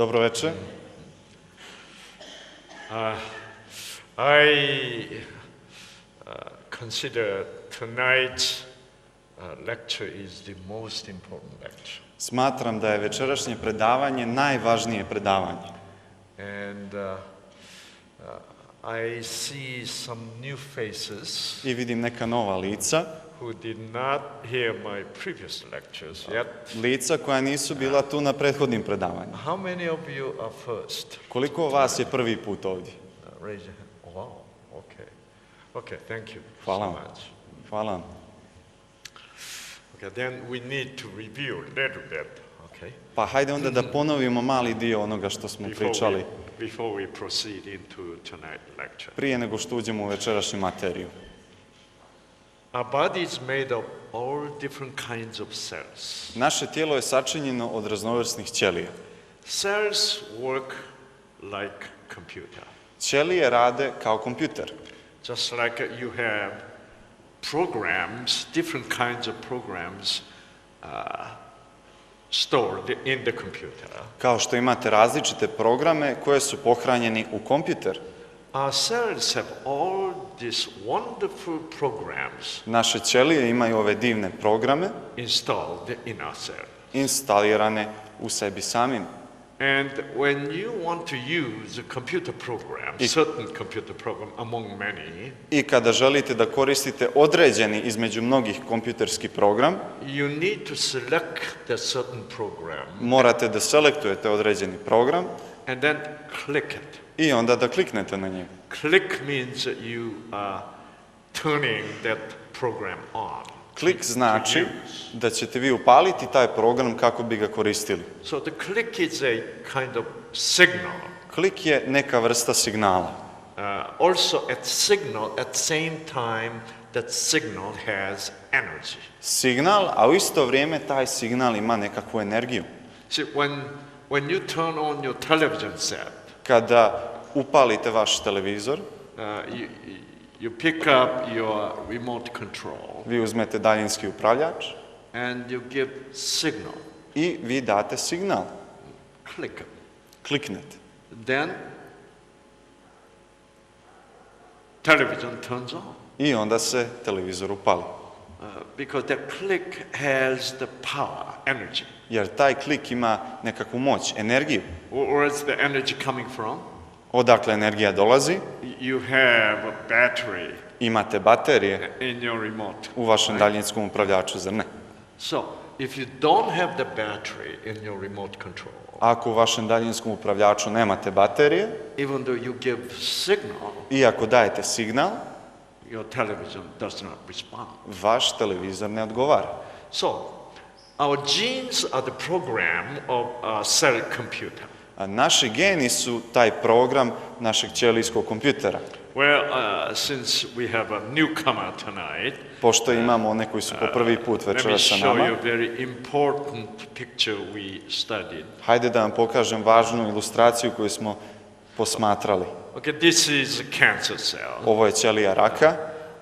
Dobro večer. I consider tonight's lecture is the most important lecture. Smatram da je večerašnje predavanje najvažnije predavanje. And I see some new faces I vidim neka nova lica, who did not hear my previous lectures yet. lica koja nisu bila tu na prethodnim predavanjima. How many of you are first? Koliko vas je prvi put ovdje? Raise your hand. Wow, okay. Okay, thank you Hvala so vam. much. Hvala vam. Okay, then we need to review a little bit, okay? Pa hajde onda da ponovimo mali dio onoga što smo pričali Before we proceed into tonight's lecture. prije nego što uđemo u večerašnju materiju. Our body is made of all different kinds of cells. Naše tijelo je sačinjeno od raznovrsnih ćelija. Cells work like computer. Ćelije rade kao kompjuter. Just like you have programs, different kinds of programs stored in the computer. Kao što imate različite programe koje su pohranjeni u kompjuter. Our cells have all these wonderful programs Naše ćelije imaju ove divne programe installed in our cell. instalirane u sebi samim. And when you want to use a computer program, certain computer program among many, I kada želite da koristite određeni između mnogih kompjuterski program, you need to select the certain program morate da selektujete određeni program and then click it. i onda da kliknete na njega. Click means that you are turning that program on. Klik znači da ćete vi upaliti taj program kako bi ga koristili. So the click is a kind of signal. Klik je neka vrsta signala. Also at the same time, that signal has energy. Signal, a u isto vrijeme taj signal ima nekakvu energiju. See, when you turn on your television set, Kada upalite vaš televizor, you pick up your remote control vi uzmete daljinski upravljač and you give signal. i vi date signal. Click it. Kliknete. Then television turns on. I onda se televizor upali. Because that click has the power, energy. Jer taj klik ima nekakvu moć, energiju. Where is the energy coming from? Odakle energija dolazi? You have a battery Imate baterije in your remote. u vašem daljinskom upravljaču, zar ne? So, if you don't have the battery in your remote control, Ako u vašem daljinskom upravljaču nemate baterije, even though you give signal, i ako dajete signal, your television does not respond. vaš televizor ne odgovara. So, our genes are the program of a cell computer. A naši geni su taj program našeg ćelijskog kompjutera. Well, since we have a newcomer tonight, Pošto imamo one koji su po prvi put let me večeras sa show nama, you a very important picture we studied. hajde da vam pokažem važnu ilustraciju koju smo posmatrali. Okay, this is a cancer cell. Ovo je ćelija raka.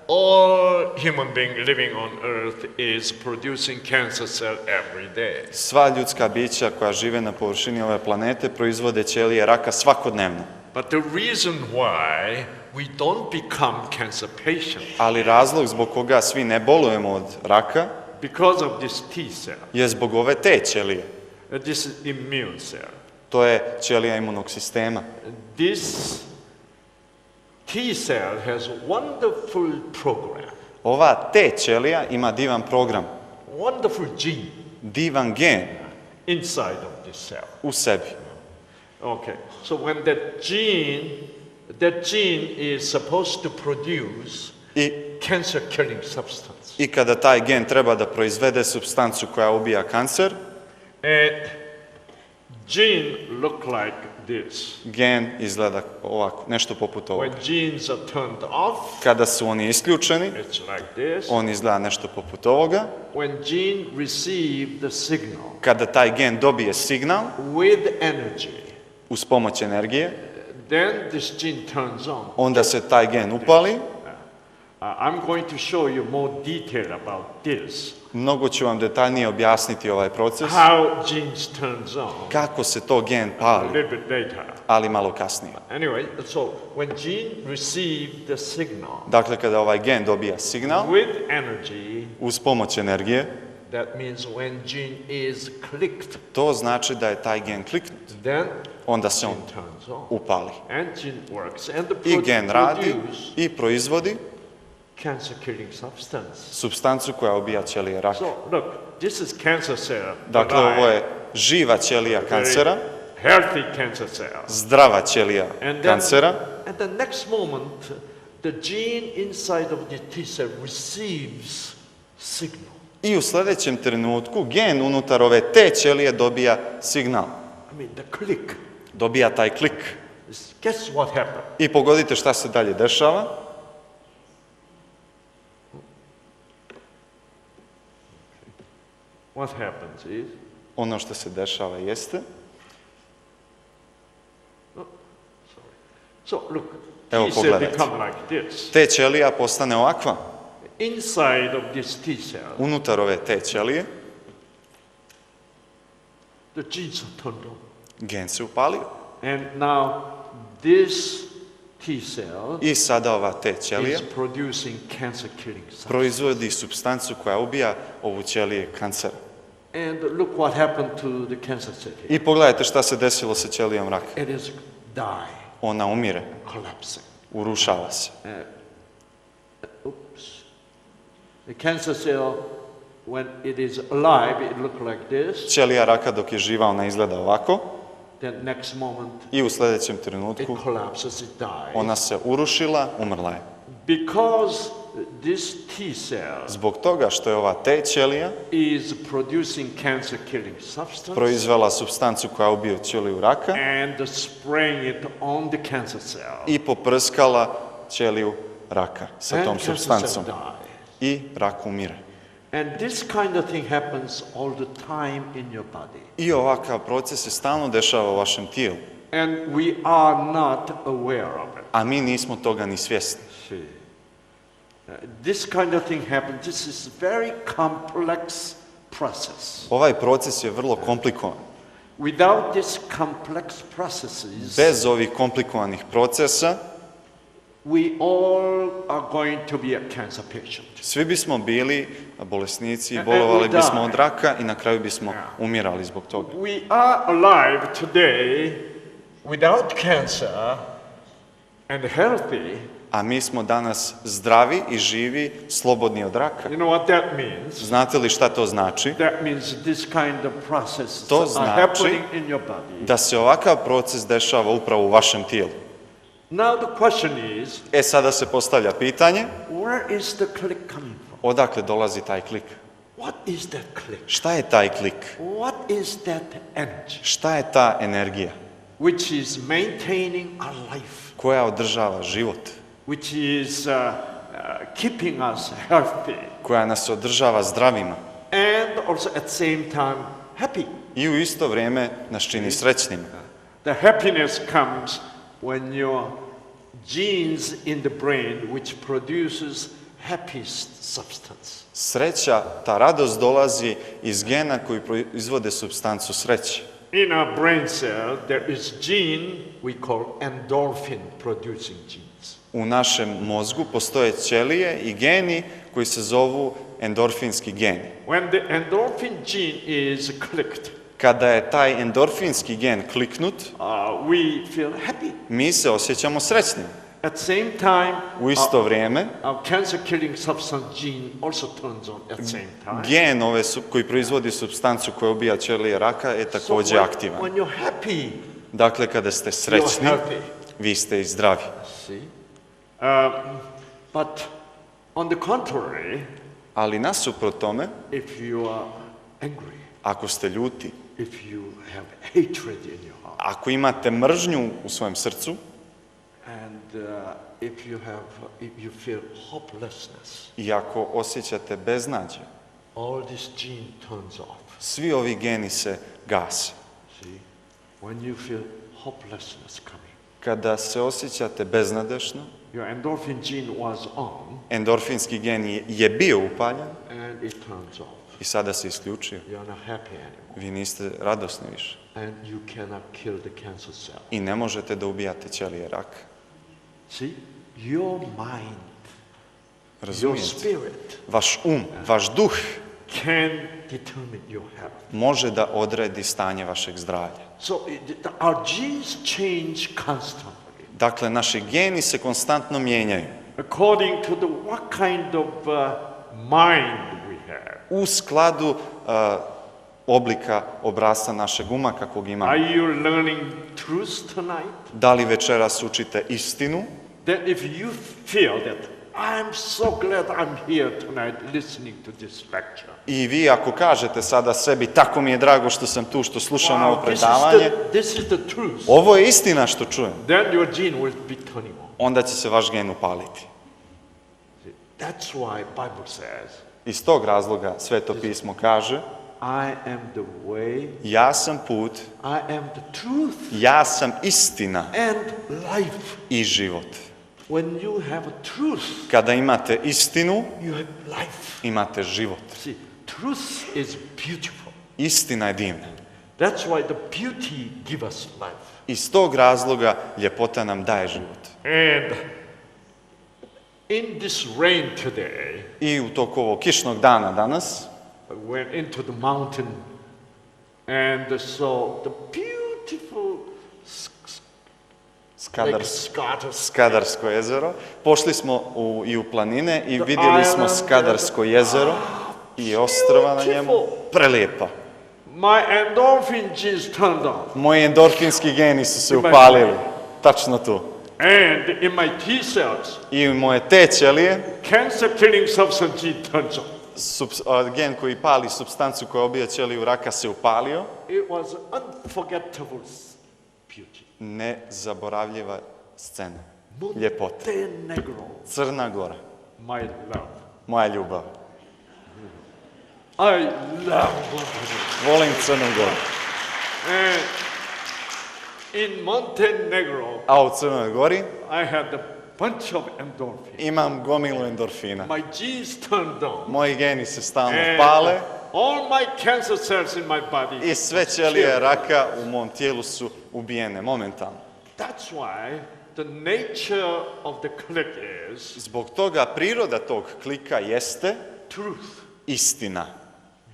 All human being living on earth is producing cancer cell every day. Sva ljudska bića koja žive na površini ove planete proizvode ćelije raka svakodnevno. But the reason why we don't become cancer patients, Ali razlog zbog koga svi ne bolujemo od raka because of this T cell. je zbog ove te ćelije. This is immune cell. To je ćelija imunog sistema. This T cell has wonderful program, Ova te ćelija ima divan program, wonderful gene divan gen inside of this cell. u sebi. Okay, so when that gene is supposed to produce I, cancer killing substance. I kada taj gen treba da proizvede supstancu koja ubija kancer, Gene look like this. gen izgleda ovako, nešto poput ovoga. When genes are turned off, Kada su oni isključeni, it's like this. on izgleda nešto poput ovoga. When gene receive the signal Kada taj gen dobije signal with energy, uz pomoć energije, then this gene turns on. onda se taj gen upali I'm going to show you more detail about this, Mnogo ću vam detaljnije objasniti ovaj proces, how genes turns on kako se to gen a pali, little bit later. ali malo kasnije. Anyway, so when gene receive the signal Dakle, kada ovaj gen dobija signal with energy, uz pomoć energije, that means when gene is clicked, to znači da je taj gen kliknut. then Onda se on gene turns on. upali. And gene works and the I gen radi produce i proizvodi cancer-killing substance. supstancu koja ubija ćelije raka. So look, this is cancer cell. Dakle, ovo je živa ćelija kancera, Healthy cancer cell. zdrava ćelija And then, kancera, at the next moment, the gene inside of the T cell receives signal. i u sljedećem trenutku gen unutar ove te ćelije dobija signal, I mean, the click. dobija taj klik. Guess what happened? I pogodite šta se dalje dešava. What happens is, Ono što se dešava jeste, so look, Evo, T cell pogledajte. become like this. te ćelija postane ovakva. Inside of this T cell, Unutar ove te ćelije the genes are turned on. gen se upalio. And now this T cell I sada ova te ćelija is producing cancer-killing substance. proizvodi supstancu koja ubija ovu ćelije kancera. And look what happened to the cancer cell here. I pogledajte šta se desilo sa ćelijom raka. It is die, Ona umire, collapsing. urušava se. Oops. The cancer cell, when it is alive, it looks like this. Ćelija raka dok je živa, ona izgleda ovako. Then next moment, I u sljedećem it trenutku collapses, it dies. ona se urušila, umrla je. Because this T cell Zbog toga što je ova te ćelija is producing cancer-killing substance proizvela supstancu koja ubija ćeliju raka and spraying it on the cancer cell. i poprskala ćeliju raka sa And tom cancer supstancom. cell die. I rak umire. And this kind of thing happens all the time in your body. I ovakav proces se stalno dešava u vašem tijelu. And we are not aware of it. A mi nismo toga ni svjesni. See. This kind of thing happens. This is a very complex process. Ovaj proces je vrlo komplikovan. Without these complex processes, Bez ovih komplikovanih procesa we all are going to be a cancer patient. svi bismo bili bolesnici i And bolovali we bismo die. od raka i na kraju bismo umirali zbog toga. We are alive today without cancer and healthy. A mi smo danas zdravi i živi, slobodni od raka. You know what that means? Znate li šta to znači? That means this kind of processes To are znači happening in your body. Da se ovakav proces dešava upravo u vašem tijelu. Now the question is, Sada se postavlja pitanje, where is the click coming from? odakle dolazi taj klik? What is that click? Šta je taj klik? What is that energy Šta je ta energija which is maintaining our life, koja održava život, which is keeping us healthy koja nas održava zdravima and also at the same time happy? i u isto vrijeme nas čini srećnima? The happiness comes when your genes in the brain which produces happy substance. Sreća, ta radost dolazi iz gena koji proizvode supstancu sreće. In our brain cell there is gene we call endorphin producing genes. U našem mozgu postoje ćelije i geni koji se zovu endorfinski geni. When the endorphin gene is clicked, Kada je taj endorfinski gen kliknut, we feel happy. mi se osjećamo srećnim. At the same time, U isto vrijeme, our cancer-killing substance gene also turns on at the same time. gen koji proizvodi supstancu koja ubija ćelije raka je So također aktivan. when you're happy, Dakle, kada ste you're srećni, healthy. vi ste i zdravi. See? But on the contrary, Ali nasuprot tome, if you are angry, ako ste ljuti, if you have hatred in your heart, ako imate mržnju u svojem srcu and if you feel hopelessness, i ako osjećate beznađe, all this gene turns off. svi ovi geni se gase. See? When you feel hopelessness coming, Kada se osjećate beznadešno, your endorphin gene was on endorfinski gen je bio upaljen and it turns off. i sada se isključio. You're not happy anymore. Vi niste radosni više And you cannot kill the cancer cell. i ne možete da ubijate ćelije raka. See, your mind, your Razumijete? spirit Vaš vaš duh can determine your health. može da odredi stanje vašeg zdravlja. So our genes change constantly Dakle, naši geni se konstantno mijenjaju according to what kind of mind we have. u skladu oblika obrasca našeg uma kakvog imamo. Are you learning truth tonight? Da li večeras učite istinu? That if you feel that I'm so glad I'm here tonight listening to this lecture. I vi ako kažete sada sebi tako mi je drago što sam tu, što slušam ovo predavanje, this is the truth. ovo je istina što čujem, Then your gene will be turning on. onda će se vaš gen upaliti. See, that's why Bible says, Iz tog razloga Sveto pismo kaže, I am the way, ja sam put, I am the truth ja sam istina and life. i život. When you have a truth, Kada imate istinu, you have life. imate život. See, truth is beautiful. Istina je divna. That's why the beauty gives us life. Iz tog razloga ljepota nam daje život. And in this rain today, I u toku ovog kišnog dana danas, I went into the mountain and saw the beautiful Lake Scottus. Skadarsko jezero. Pošli smo i u planine i vidjeli smo Skadarsko jezero i ostrva na njemu. Prelijepa. My endorphin genes turned on. Moji endorfinski geni su se upalili. Tačno tu. And in my T cells, I moje te ćelije, cancer killing substance gene turns on. gen koji pali supstancu koja obija ćeliju raka se upalio. It was unforgettable beauty. Nezaboravljiva scena. Ljepota. Montenegro, Crna Gora. my love. Moja ljubav. I love Montenegro. Volim Crnu Goru. And in Montenegro, A u Crnoj Gori I had a bunch of endorphins. imam gomilu endorfina. My genes turned on. Moji geni se stalno And pale all my cancer cells in my body. i sve ćelije raka u mom tijelu su ubijene momentalno. That's why the nature of the click is Zbog toga priroda tog klika jeste truth, istina,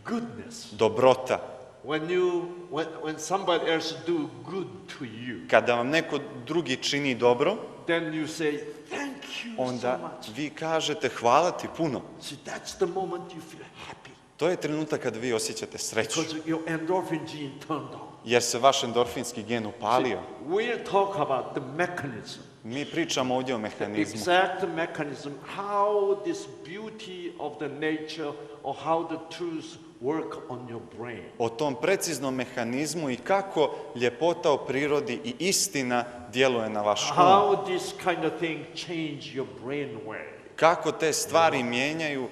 goodness. dobrota. When somebody else do good to you, Kada vam neko drugi čini dobro, then you say, thank you so onda much. vi kažete hvala ti puno. See, that's the moment you feel happy. To je trenutak kad vi osjećate sreću, Because your endorphin gene turned on. jer se vaš endorfinski gen upalio. We'll talk about the mechanism. Mi pričamo ovdje o mehanizmu. Exact mechanism, how this beauty of the nature or how the truth work on your brain. O tom preciznom mehanizmu i kako ljepota o prirodi i istina djeluje na vaš um. How this kind of thing change your brain wave. Kako te stvari mijenjaju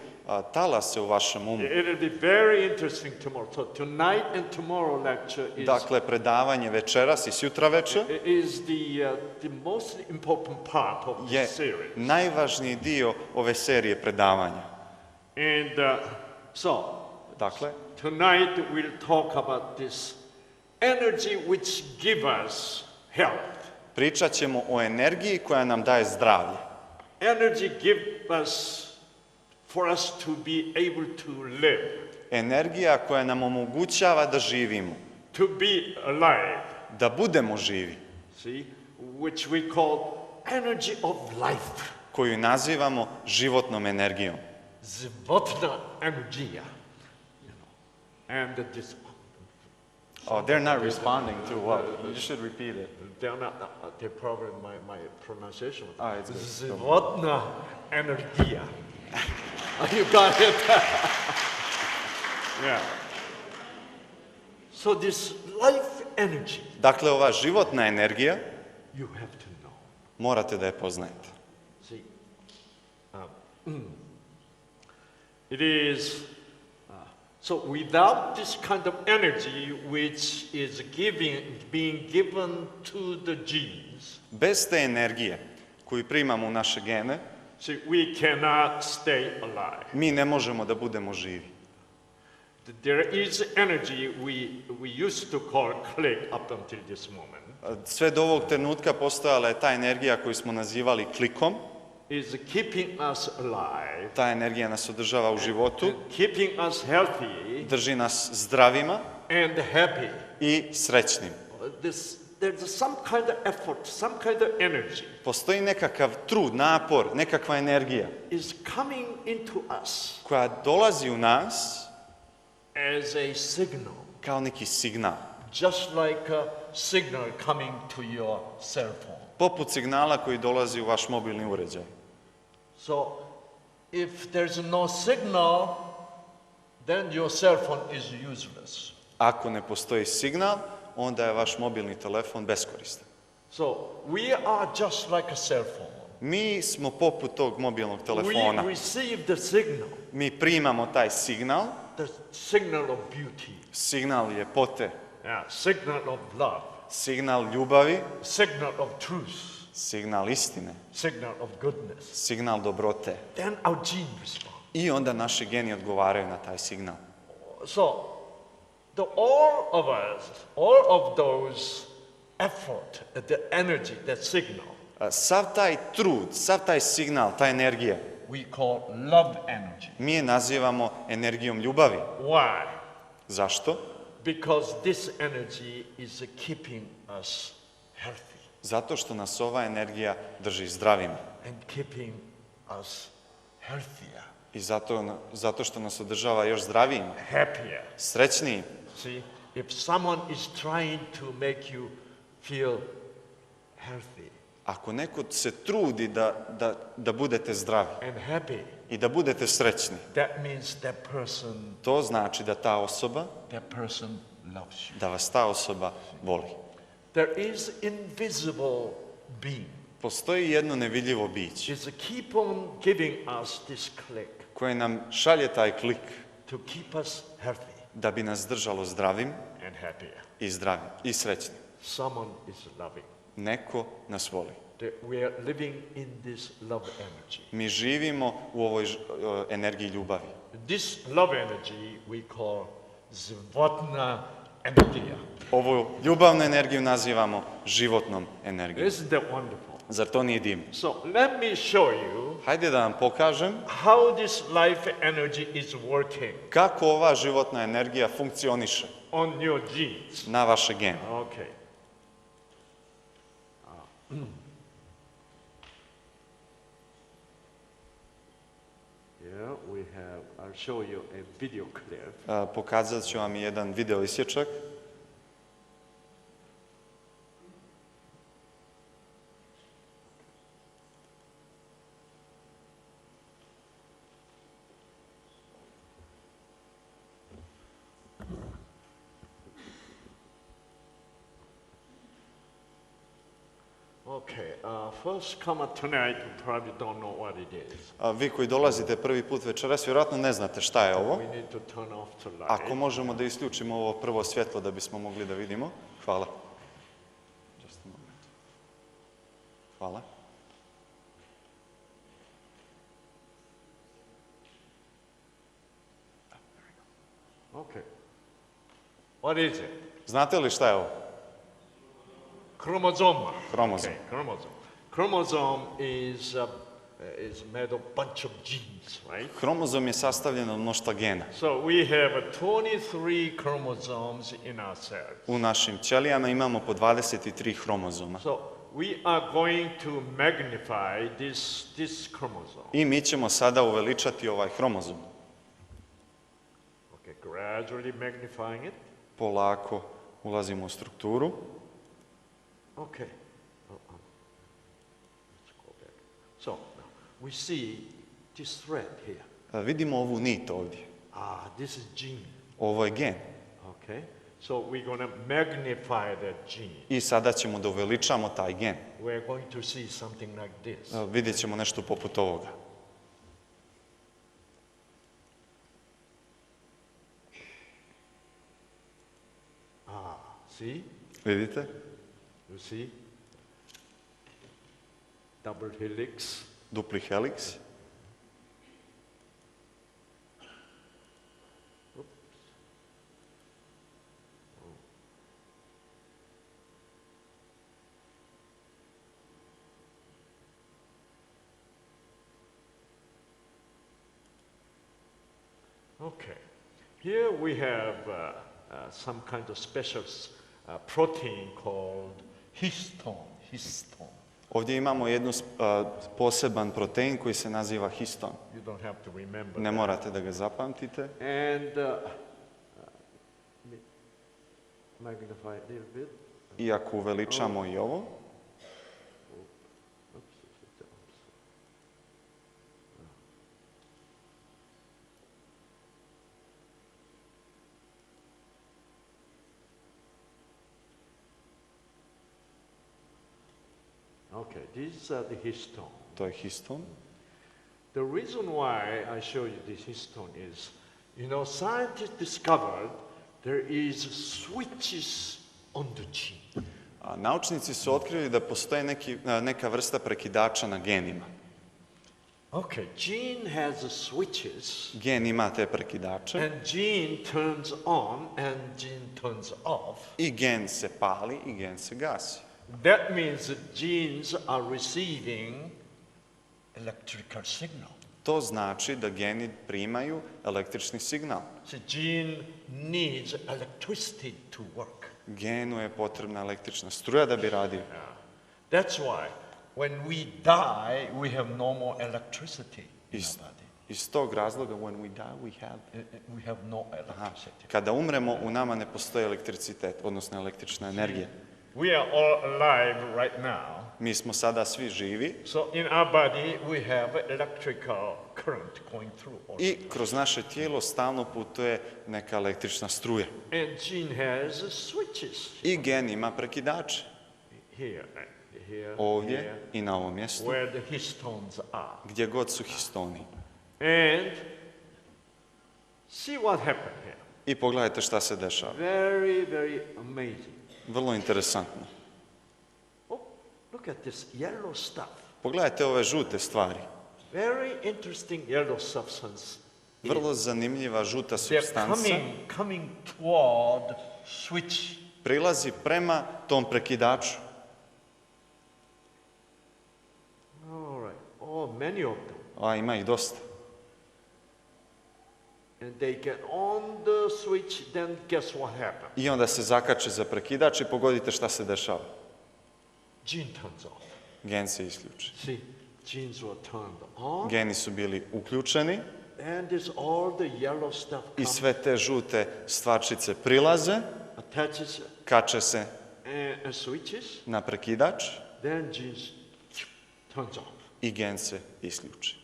talase u vašem umu. It will be very interesting tomorrow. So tonight and tomorrow lecture is, Dakle, predavanje večeras i sutra večer is the most important part of the je series. najvažniji dio ove serije predavanja. And so Dakle, tonight we'll talk about this energy which gives us health. pričat ćemo o energiji koja nam daje zdravlje. Energy gives us for us to be able to live, Energija koja nam omogućava da živimo, to be alive. da budemo živi, See, which we call energy of life. koju nazivamo životnom energijom. Životna energija. And this, Oh, they're not responding to what? You should repeat it. they're not, they probably my pronunciation. Ah, it's good. Životna energija. You got it? Yeah. So this life energy, Dakle, ova životna energija you have to know. morate da je poznajete. See, it is So without this kind of energy which is being given to the genes, Bez te energije koju primamo u naše gene, see, we cannot stay alive. mi ne možemo da budemo živi. There is energy we used to call click up until this moment. Sve do ovog trenutka postojala je ta energija koju smo nazivali klikom. Is keeping us alive, Ta energija nas održava u životu, and keeping us healthy drži nas zdravima and happy. i srećnim. There's some kind of effort, some kind of energy Postoji nekakav trud, napor, nekakva energija is coming into us koja dolazi u nas as a signal, kao neki signal. just like a signal coming to your cell phone. Poput signala koji dolazi u vaš mobilni uređaj. So, if there's no signal, then your cell phone is useless. Ako ne postoji signal, onda je vaš mobilni telefon beskoristan. So, we are just like a cell phone. Mi smo poput tog mobilnog telefona. We receive the signal, Mi primamo taj signal, the signal of beauty, signal ljepote, signal of love, signal ljubavi, signal of truth, signal istine, signal of goodness. signal dobrote. Then our gene responds. I onda naši geni odgovaraju na taj signal. So, all of us, all of those effort, the energy, that signal, Sav taj trud, sav taj signal, ta energija, we call love energy. mi je nazivamo energijom ljubavi. Why? Zašto? Because this energy is keeping us healthy Zato što nas ova energija drži zdravima. and keeping us healthier, I zato što nas održava još zdravijim, happier. srećnijim. See, if someone is trying to make you feel healthy Ako neko se trudi da budete zdravi and happy, i da budete srećni, that means that person da ta osoba, loves you. da vas ta osoba voli. There is invisible being. Postoji jedno nevidljivo biće It's keep on giving us this click koje nam šalje taj klik to keep us healthy da bi nas držalo zdravim and happier. i zdravim i srećnim. Someone is loving. Neko nas voli. We are living in this love energy. Mi živimo u ovoj energiji ljubavi. This love energy we call životna energija. Ovu ljubavnu energiju nazivamo životnom energijom. Isn't that wonderful? Zar to nije divno? So let me show you Hajde da vam pokažem how this life energy is working kako ova životna energija funkcioniše on your genes. na vaše gene. Okay. Yeah, I'll show you a video clip. Pokazat ću vam jedan video isječak. Okay, first comer tonight, you probably don't know what it is. Vi koji dolazite prvi put večeras, vjerojatno ne znate šta je ovo. We need to turn off the light. Ako možemo da isključimo ovo prvo svjetlo da bismo mogli da vidimo. Hvala. Just a moment. Hvala. Okay. What is it? Znate li šta je ovo? Chromosome. Chromosome. Okay, chromosome. Chromosome is made of bunch of genes, right? Hromozom je sastavljen od mnoštva gena. So we have 23 chromosomes in our cells. U našim ćelijama imamo po 23 hromozoma. So we are going to magnify this chromosome. I mi ćemo sada uveličati ovaj hromozom. Okay, gradually magnifying it. Polako ulazimo u strukturu. Okay. Let's go back. So now we see this thread here. Vidimo ovu nit ovdje. This is gene. Ovo je gen. Okay. So we're going to magnify that gene. I sada ćemo da uveličamo taj gen. We're going to see something like this. Vidjet ćemo nešto poput ovoga. See? Vidite? You see? Double helix. Dupli heliks. Okay. Here we have some kind of special protein called histone. Ovdje imamo poseban protein koji se naziva histon. You don't have to remember Ne that. morate da ga zapamtite. And magnify a little bit. I ako uveličamo i ovo, Okay, these are the histone. to je histon. The reason why I show you this histone is, you know, scientists discovered there is switches on the gene. A naučnici su otkrili da postoje neka vrsta prekidača na genima. Okay, gene has switches, Gen ima te prekidače and gene turns on and gene turns off. i gen se pali i gen se gasi. That means that genes are receiving electrical signal. To znači da geni primaju električni signal. So gene needs electricity to work. Genu je potrebna električna struja da bi radio. That's why when we die, we have no more electricity in Iz, our body. iz tog razloga, when we die, We have no Aha, electricity. kada umremo, u nama ne postoji elektricitet, odnosno električna energija. We are all alive right now. Mi smo sada svi živi So in our body, we have electrical current going through. Also. i kroz naše tijelo stalno putuje neka električna struja. And gene has switches. I gen ima prekidače. Here, Ovdje here, i na ovom mjestu, where the histones are. gdje god su histoni. And see what happened here. I pogledajte šta se dešava. Very, very amazing. Vrlo interesantno. Oh, look at this yellow stuff. Pogledajte ove žute stvari. Very interesting yellow substance. Vrlo zanimljiva žuta They're supstanca coming toward switch. prilazi prema tom prekidaču. All right. Oh, many of them. A ima ih dosta. And they get on the switch, then guess what happens? I onda se zakače za prekidač i pogodite šta se dešava. Gene turns off. Gen se isključi. See, genes were turned on, Geni su bili uključeni and there's all the yellow stuff i comes, sve te žute stvarčice prilaze, attaches kače se and switches, na prekidač then genes turns off. i gen se isključi.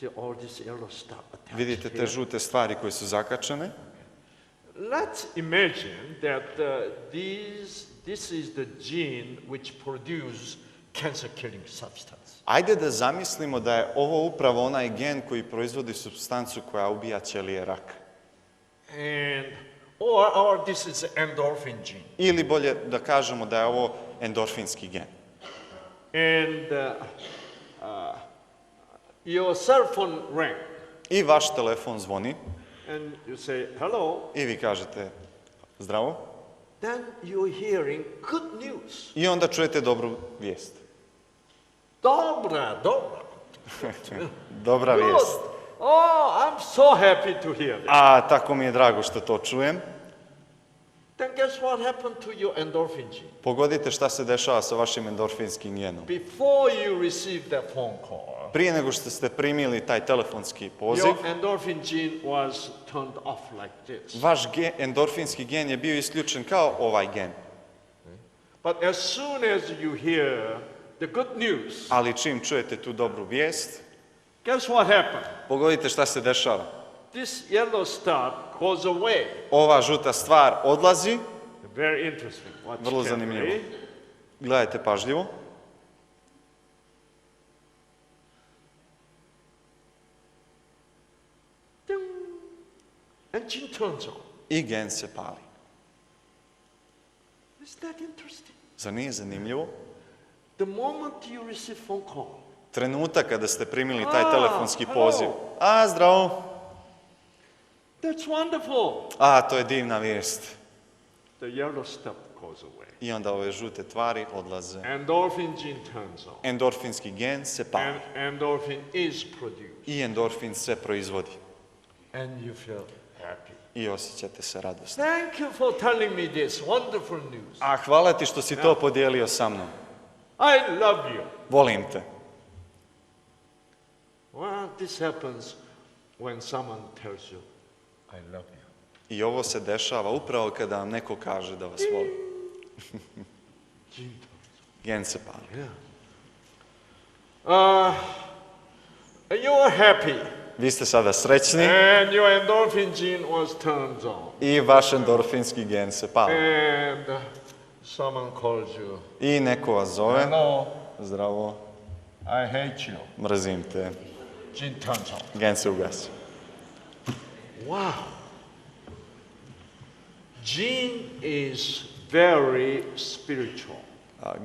See all this yellow stuff attached Vidite te here? žute stvari koje su zakačene. Let's imagine that this is the gene which produces cancer-killing substance. Ajde da zamislimo da je ovo upravo onaj gen koji proizvodi supstancu koja ubija ćelije raka. Or this is endorphin gene. Ili bolje da kažemo da je ovo endorfinski gen. And your cell phone rang, I vaš telefon zvoni and you say, hello, i vi kažete zdravo. then you're hearing good news. I onda čujete dobru vijest. Dobra. Dobra Good. vijest. Oh, I'm so happy to hear that. A tako mi je drago što to čujem. Then guess what happened to your endorphin gene? Pogodite šta se dešava sa vašim endorfinskim genom. Before you receive that phone call, Prije nego što ste primili taj telefonski poziv, your endorphin gene was turned off like this. vaš endorfinski gen je bio isključen kao ovaj gen. But as soon as you hear the good news, Ali čim čujete tu dobru vijest, guess what happened? pogodite šta se dešava. This yellow stuff goes away. Ova žuta stvar odlazi, Very interesting. Watch vrlo carefully. zanimljivo. Gledajte pažljivo. Ding. And gene turns on. I gen se pali. Is that interesting? Zar nije zanimljivo? The moment you receive phone call, Trenutak kada ste primili taj telefonski hello. poziv. Zdravo. that's wonderful. To je divna vijest. The yellow stuff goes away. I onda ove žute tvari odlaze. Endorphin gene turns on. Endorfinski gen se pali. And endorphin is produced. I endorfin se proizvodi. And you feel happy. I osjećate se radosno. Thank you for telling me this wonderful news. Hvala ti što si to podijelio sa mnom. I love you. Volim te. Well, this happens when someone tells you, I love you. I ovo se dešava upravo kada vam neko kaže da vas voli. Gene turns Gen se pali. on. Yeah. You are happy. Vi ste sada srećni And your endorphin gene was turned on. i vaš endorfinski gen se pali. And someone calls you, I neko vas zove. hello, Zdravo. I hate you. Mrzim te. Gene turns on. Gen se ugasi. Wow. Gene is very spiritual.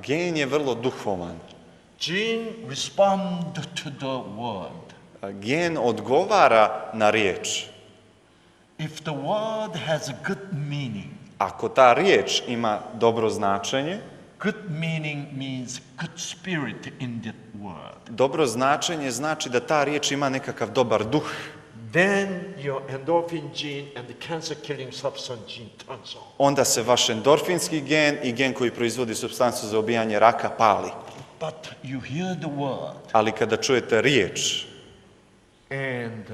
Gen je vrlo duhovan. Gene respond to the word. Gen odgovara na riječ. If the word has a good meaning, Ako ta riječ ima dobro značenje, good meaning means good spirit in the word. dobro značenje znači da ta riječ ima nekakav dobar duh. Then your endorphin gene and the cancer-killing substance gene turns on. Onda se vaš endorfinski gen i gen koji proizvodi supstancu za ubijanje raka pali. But you hear the word Ali kada čujete riječ and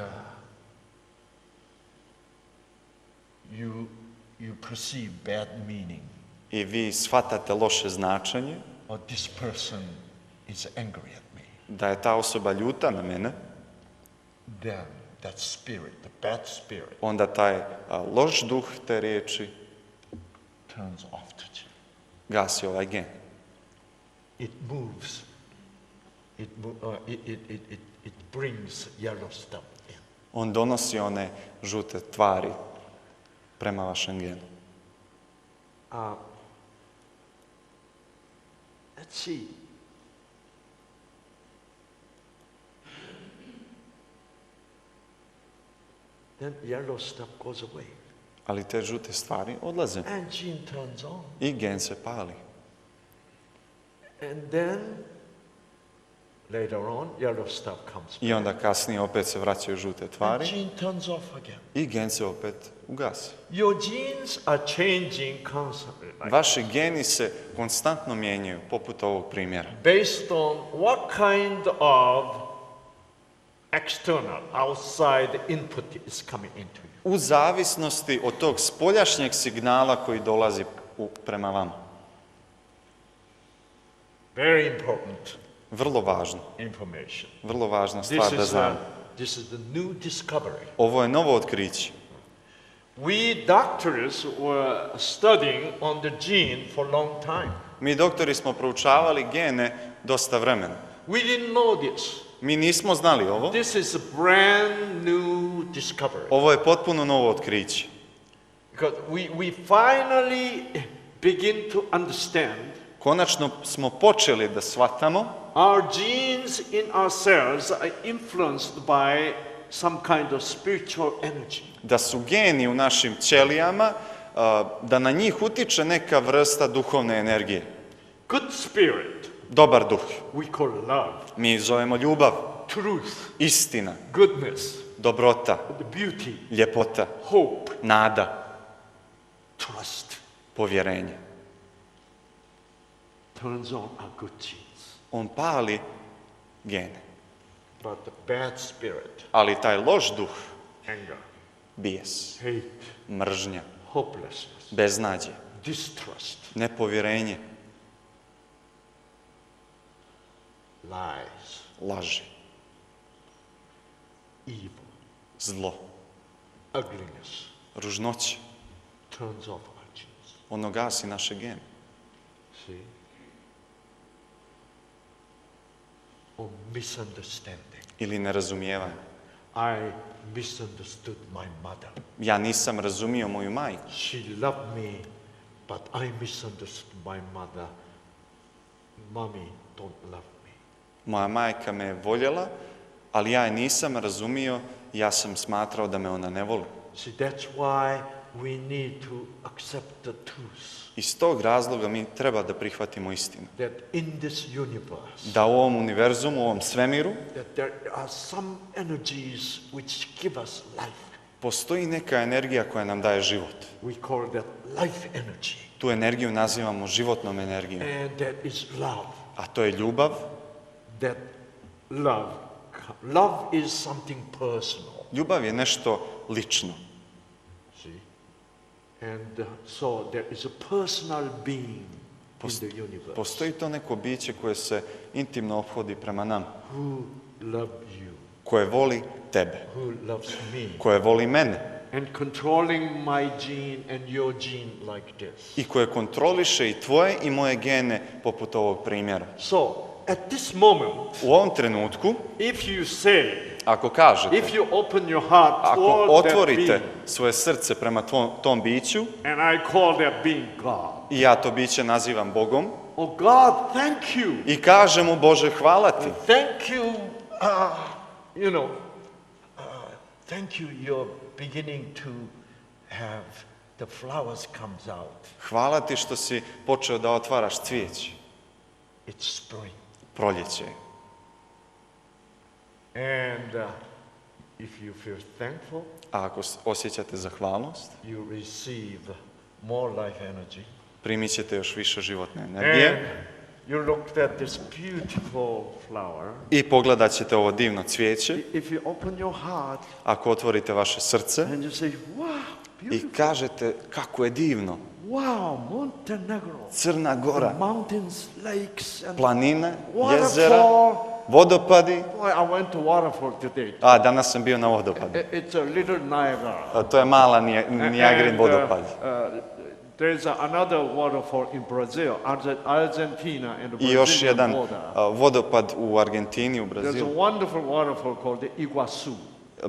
you perceive bad meaning, i vi shvatate loše značenje, or this person is angry at me, da je ta osoba ljuta na mene, then that spirit, the bad spirit, onda taj loš duh te riječi turns off the gene. gasi ovaj gen. It moves. It brings yellow stuff in. On donosi one žute tvari prema vašem genu. Let's see. Then yellow stuff goes away. Ali te žute stvari odlaze And gene turns on. i gen se pali. And then later on, yellow stuff comes back. I onda kasnije opet se vraćaju žute And tvari gene turns off again. i gen se opet ugasi. Your genes are changing constantly. Like Vaši geni se konstantno mijenjaju, poput ovog primjera. based on what kind of external, outside input is coming into you. U zavisnosti od tog spoljašnjeg signala koji dolazi prema vama. Very important Vrlo važno. information. Vrlo važna stvar da znamo. This is the new discovery. Ovo je novo otkriće. We doctors were studying on the gene for a long time. Mi doktori smo proučavali gene dosta vremena. We didn't know this. Mi nismo znali ovo. This is a brand new discovery. Ovo je potpuno novo otkriće. Because we finally begin to understand Konačno smo počeli da shvatamo our genes in our cells are influenced by some kind of spiritual energy. da su geni u našim ćelijama, da na njih utiče neka vrsta duhovne energije. Good spirit, Dobar duh. we call love, Mi zovemo ljubav, truth, istina, goodness, dobrota, the beauty, ljepota, hope, nada, trust. povjerenje. Turns on our good genes. On pali gene. But the bad spirit, Ali taj loš duh, anger, bijes, hate, mržnja, hopelessness, beznađe, distrust, nepovjerenje, lies, laži, evil, zlo, ugliness, ružnoće. turns off our genes. Ono gasi naše gene. See? Or misunderstanding. Ili nerazumijevanje. I misunderstood my mother. Ja nisam razumio moju majku. She loved me, but I misunderstood my mother. Mommy don't love me. Moja majka me je voljela, ali ja je nisam razumio, ja sam smatrao da me ona ne voli. See, that's why we need to accept the truth Iz tog razloga mi treba da prihvatimo istinu. that in this universe, Da u ovom univerzumu, u ovom svemiru, that there are some energies which give us life. postoji neka energija koja nam daje život. We call that life energy. Tu energiju nazivamo životnom energijom. And that is love. A to je ljubav. That love is something personal. Ljubav je nešto lično. See? And so there is a personal being in the universe Postoji to neko biće koje se intimno ophodi prema nama, who love you, koje voli tebe, who loves me, koje voli mene and controlling my gene and your gene like this. i koje kontroliše i tvoje i moje gene poput ovog primjera. So, at this moment, U ovom trenutku, if you say, ako kažete, if you open your heart ako toward that otvorite being, svoje srce prema tom biću, and I call that being God. i ja to biće nazivam Bogom, Oh God, thank you. i kažem mu, Bože, hvala ti. Thank you, thank you, you're beginning to have the flowers comes out. Hvala ti što si počeo da otvaraš cvijeće. It's spring. Proljeće. And if you feel thankful, A ako osjećate zahvalnost, you receive more life energy. primit ćete još više životne energije. And you looked at this beautiful flower. I pogledat ćete ovo divno cvijeće. If you open your heart Ako otvorite vaše srce and you say, wow, i beautiful. kažete kako je divno. Wow, Montenegro. Crna Gora, The mountains, lakes, and planine, jezera, waterfall. vodopadi. Boy, I went to waterfall today. A, danas sam bio na vodopadu. It's a little Niagara. A, to je mala Nijagrin vodopad. There's another waterfall in Brazil, Argentina, and the I još Brazilian jedan border. vodopad u Argentini, u There's a Brazilu. wonderful waterfall called the Iguazu.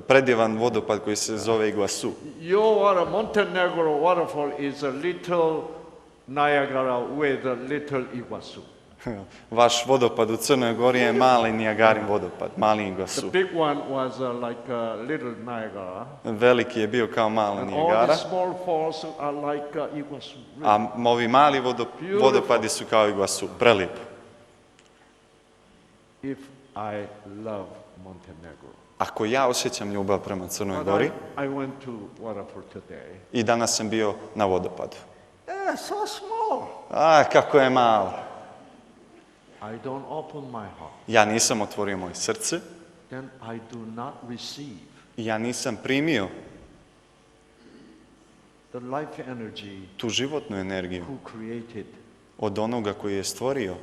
Predivan vodopad koji se zove Iguazu. Your Montenegro waterfall is a little Niagara with a little Iguazu. Vaš vodopad u Crnoj Gori je mali Nijagarin vodopad, mali The Iguazu. big one was like a little Niagara. Veliki je bio kao mala And all Nijagara, the small falls are like Iguazu. a ovi mali vodopadi su kao Iguazu. Prelijepo. If I love Montenegro. Ako ja osjećam ljubav prema Crnoj But Gori, I went to waterfall today. i danas sam bio na vodopadu. So small. A, kako je malo. I don't open my heart. Ja nisam otvorio moje srce Then I do not receive i ja nisam primio the life energy tu životnu energiju who created od onoga koji je stvorio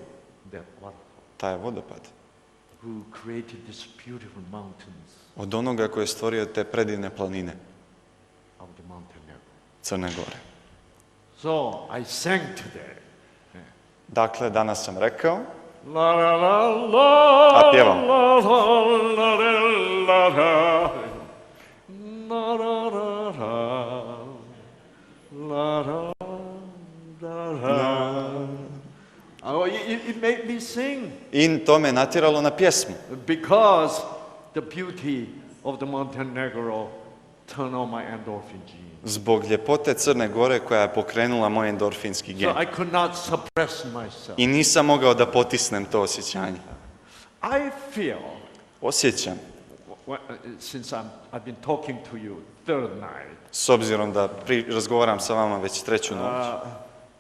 that waterfall, taj vodopad. who created these beautiful mountains Od onoga koji je stvorio te predivne planine of the Montenegro. Crne Gore. So I sang today. Dakle, danas sam rekao, La la la la. A pjevam. La la la la la. La la la la. La la la la. Oh, it made me sing i to me natjeralo na pjesmu. because the beauty of the Montenegro turned on my endorphin gene. Zbog ljepote Crne Gore koja je pokrenula moj endorfinski So gen. I could not suppress myself. I nisam mogao da potisnem to osjećanje. I feel, Osjećam, since I've been talking to you third night, s obzirom da razgovaram sa vama već treću noć,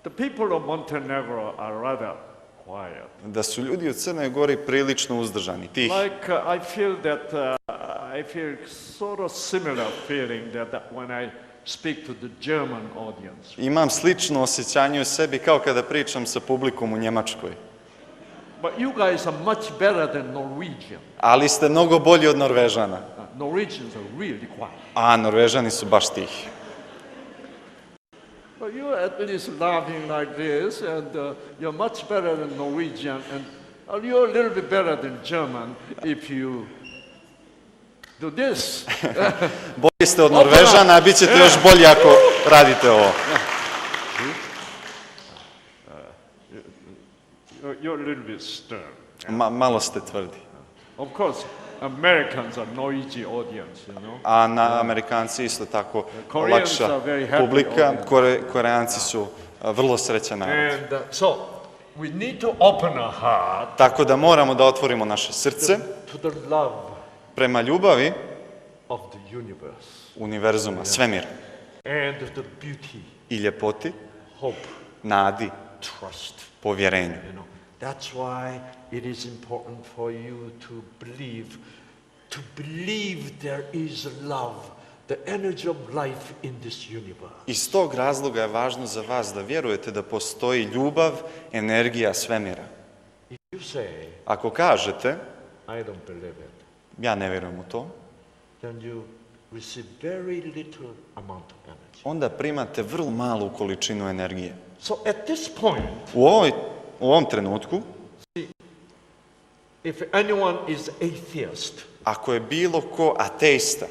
the people of Montenegro are rather quiet. da su ljudi u Crnoj Gori prilično uzdržani, tihi. Like I feel that I feel sort of similar feeling that when I speak to the German audience. Imam slično osjećanje u sebi kao kada pričam sa publikom u Njemačkoj. But you guys are much better than Norwegian. Ali ste mnogo bolji od Norvežana. Norwegians are really quiet. A Norvežani su baš tihi. But you're at least laughing like this, and you're much better than Norwegian, and you're a little bit better than German if you do this. Bolji ste od Norvežana, a bit ćete još bolji ako radite ovo. you're a little bit stern. Malo ste tvrdi. Of course, Americans are noisy audience, you know. A Amerikanci isto tako Koreans lakša are very happy publika. audience. Koreanci su vrlo srećan narod. And so we need to open our heart Tako da moramo da otvorimo naše srce to the love prema ljubavi of the universe univerzuma, svemira and the beauty, i ljepoti, hope, nadi, trust. povjerenju. You know, that's why it is important for you to believe there is love, the energy of life in this universe. Iz tog razloga je važno za vas da vjerujete da postoji ljubav, energija svemira. If you say, Ako kažete, I don't believe it, ja ne vjerujem u to, then you receive very little amount of energy. onda primate vrlo malu količinu energije. So at this point, U ovom trenutku, if anyone is atheist, ako je bilo ko ateista,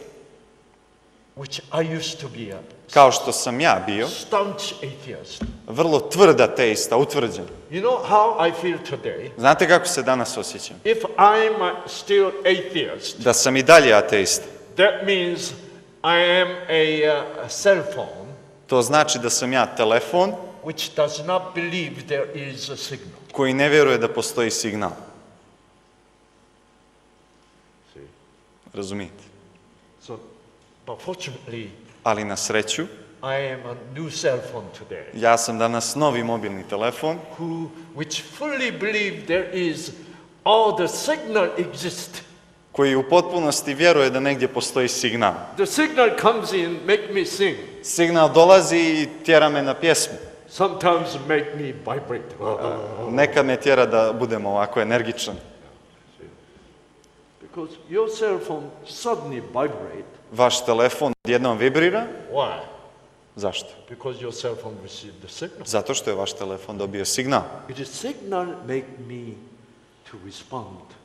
which I used to be a kao što sam ja bio, staunch atheist, vrlo tvrd ateista, utvrđen. you know how I feel today? Znate kako se danas osjećam? If I'm still atheist, Da sam i dalje ateista. that means I am a cell phone To znači da sam ja telefon which does not believe there is a signal. koji ne vjeruje da postoji signal. See? Razumijete? So, but fortunately, Ali na sreću, I am a new cell phone today, ja sam danas novi mobilni telefon which fully believe there is all the signal exist. koji u potpunosti vjeruje da negdje postoji signal. The signal comes in, make me sing. Signal dolazi i tjera me na pjesmu. Sometimes make me vibrate. Nekad me tjera da budem ovako energičan. Because your cell phone suddenly vibrate. Vaš telefon odjednom vibrira. Why? Zašto? Because your cell phone received the signal. Zato što je vaš telefon dobio signal. It is signal make me to respond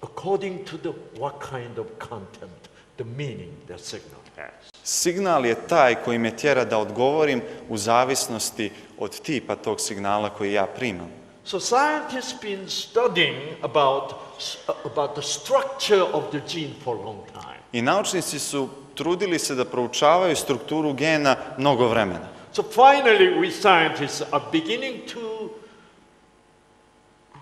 according to what kind of content, the meaning that signal has. Signal je taj koji me tjera da odgovorim u zavisnosti od tipa tog signala koji ja primam. So scientists been studying about the structure of the gene for a long time. I naučnici su trudili se da proučavaju strukturu gena mnogo vremena. So finally we scientists are beginning to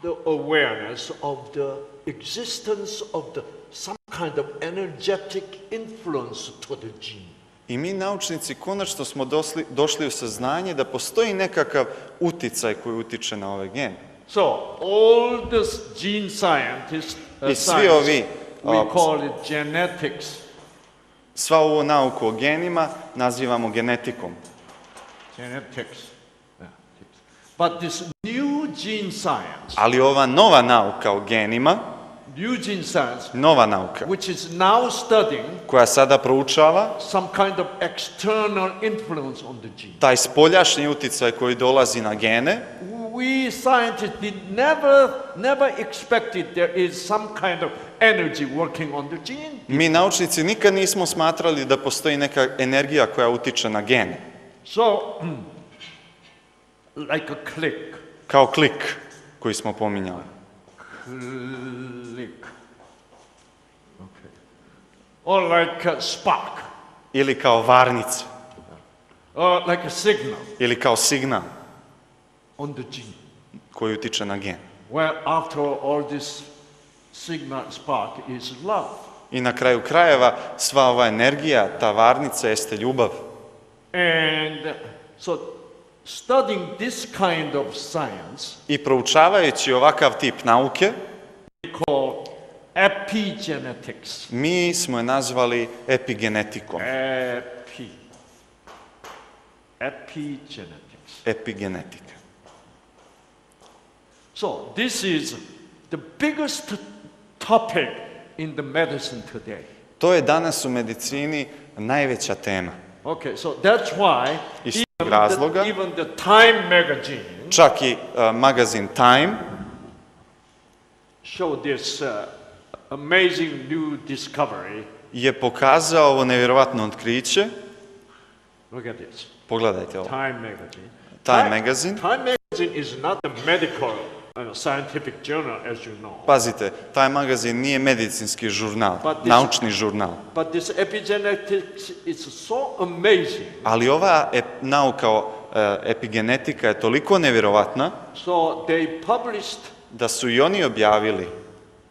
the awareness of the existence of some kind of energetic influence to the gene. I mi naučnici konačno smo došli u saznanje da postoji nekakav uticaj koji utiče na ove gene. So all the gene scientists, I svi ovi, we call it genetics. Sva ovu nauku o genima nazivamo genetikom. Genetics. Yeah. But this new gene science, Ali ova nova nauka o genima, new gene science, nova nauka, which is now studying koja sada proučava some kind of external influence on the gene. taj spoljašnji uticaj koji dolazi na gene, We scientists did never expected there is some kind of energy working on the gene. mi naučnici nikad nismo smatrali da postoji neka energija koja utiče na gene. So, like a click. Kao klik koji smo pominjali. Click. Okay. Or like a spark. Ili kao varnica. Or like a signal Ili kao signal on the gene. koji utiče na gen. Well, after all this signal spark is love. I na kraju krajeva sva ova energija, ta varnica jeste ljubav. And so studying this kind of science I proučavajući ovakav tip nauke, we call epigenetics. mi smo je nazvali epigenetikom. Epigenetics. Epigenetika. So this is the biggest topic in the medicine today. To je danas u medicini najveća tema. Okay, so that's why Iz tog razloga, even the Time magazine čak i magazin Time showed this amazing new discovery. je pokazao ovo nevjerovatno otkriće. Look at this. Pogledajte ovo. Time magazine. Time magazine. Time magazine is not a medical scientific journal, as you know. Pazite, Time magazine nije medicinski žurnal, naučni žurnal. But this epigenetics is so amazing. Ali ova nauka epigenetika je toliko nevjerovatna So they published da su i oni objavili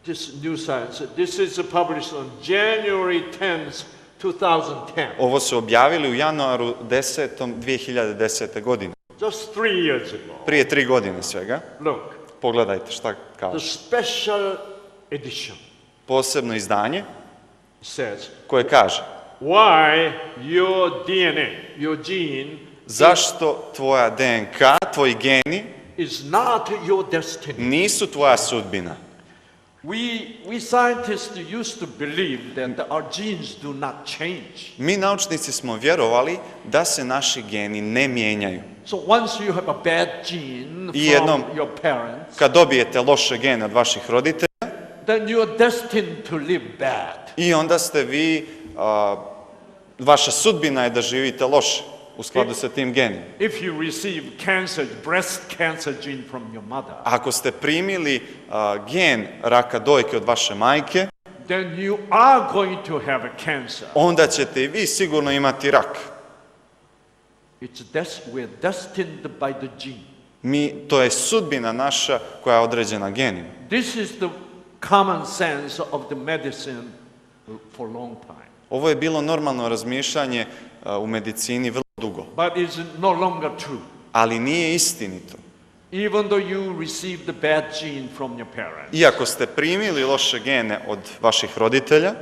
this new science. This is published on January 10th, 2010. ovo su objavili u januaru 10. 2010. godine. Just 3 years ago. Prije 3 godine svega. Look, Pogledajte šta the kaže. special edition Posebno izdanje says, koje kaže why your DNA, your gene, zašto tvoja DNK, tvoji geni is not your destiny. nisu tvoja sudbina. We scientists used to believe that our genes do not change. Mi naučnici smo vjerovali da se naši geni ne mijenjaju. So once you have a bad gene I jednom, from your parents, kad dobijete loše gene od vaših roditelja, then you are destined to live bad. i onda ste vi, vaša sudbina je da živite loše u skladu sa tim genima. If you receive cancer, breast cancer gene from your mother, Ako ste primili gen raka dojke od vaše majke, then you are going to have a cancer. onda ćete i vi sigurno imati rak. We're destined by the gene. To je sudbina naša koja je određena genima. This is the common sense of the medicine for a long time. Ovo je bilo normalno razmišljanje u medicini vrlo dugo, But it's no longer true. ali nije istinito. Even though you receive the bad gene from your parents, Iako ste primili loše gene od vaših roditelja,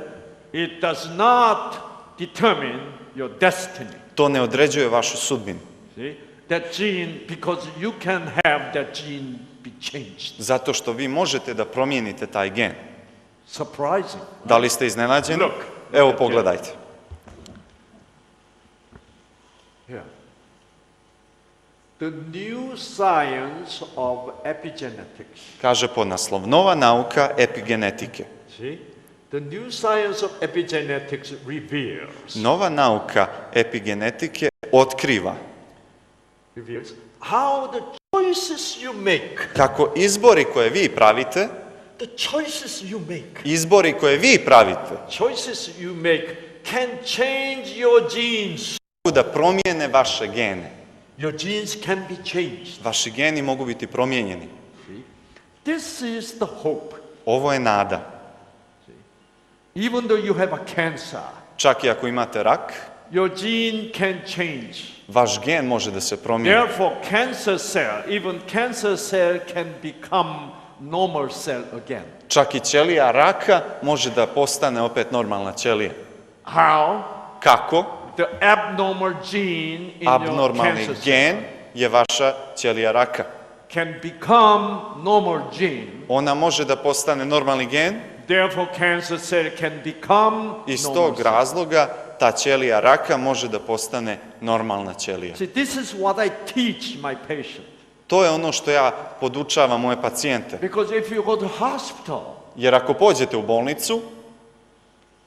it does not determine your destiny. to ne određuje vašu sudbinu. See? That gene, because you can have that gene be changed. Zato što vi možete da promijenite taj gen. Surprising. Da li ste iznenađeni? Look. Evo pogledajte. Yeah. The new science of epigenetics. Kaže podnaslov, nova nauka epigenetike. See? The new science of epigenetics reveals Nova nauka epigenetike otkriva how the choices you make, kako izbori koje vi pravite, choices you make can change your genes. mogu da promijene vaše gene. Your genes can be changed. Vaši geni mogu biti promijenjeni. This is the hope. Ovo je nada. Even though you have a cancer, Čak i ako imate rak, your gene can change. vaš gen može da se promijeni. Therefore, even cancer cell can become normal cell again. Čak i ćelija raka može da postane opet normalna ćelija. How? Kako? The abnormal gene in your Abnormalni cancer gen cell je vaša ćelija raka. can become normal gene. Ona može da postane normalni gen, Therefore, cancer cell can become iz normal tog cell. razloga ta ćelija raka može da postane normalna ćelija. See, this is what I teach my patient. To je ono što ja podučavam moje pacijente. Because if you go to hospital, Jer ako pođete u bolnicu,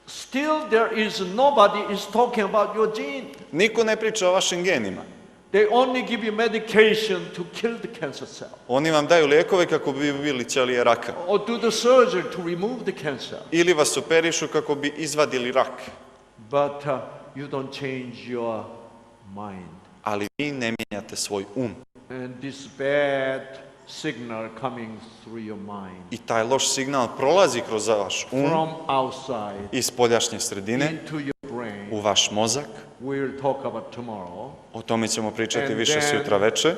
still there is nobody is talking about your gene. niko ne priča o vašim genima. They only give you medication to kill the cancer cell Oni vam daju lijekove kako bi bili ćelije raka. or do the surgery to remove the cancer. Ili vas operišu kako bi izvadili rak. But you don't change your mind. Ali vi ne mijenjate svoj um. And this bad signal coming through your mind I taj loš signal prolazi kroz vaš um from outside iz spoljašnje sredine into your brain. u vaš mozak. We'll talk about tomorrow. O tome ćemo pričati And više then sutra veče.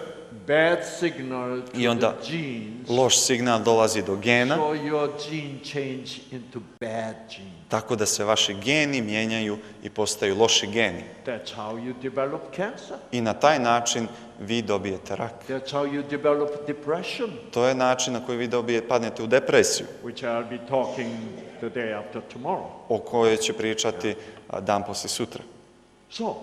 Bad signal to I onda the genes. loš signal dolazi do gena, So your gene change into bad gene. tako da se vaši geni mijenjaju i postaju loši geni. That's how you develop cancer. I na taj način vi dobijete rak. That's how you develop depression, To je način na koji vi padnete u depresiju, which I'll be talking the day after tomorrow. o kojoj će pričati dan poslije sutra. So,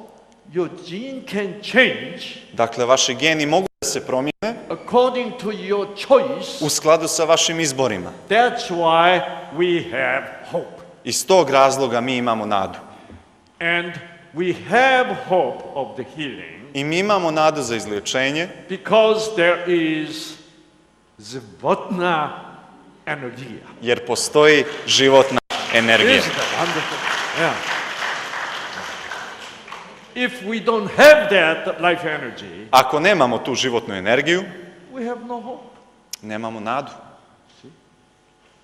your gene can change Dakle, vaši geni mogu da se promijene according to your choice. u skladu sa vašim izborima. That's why we have hope. Iz tog razloga mi imamo nadu. And we have hope of the healing I mi imamo nadu za izliječenje, because there is životna energija. jer postoji životna energija. Isn't that wonderful? Yeah. If we don't have that life energy, Ako nemamo tu životnu energiju, we have no hope. nemamo nadu.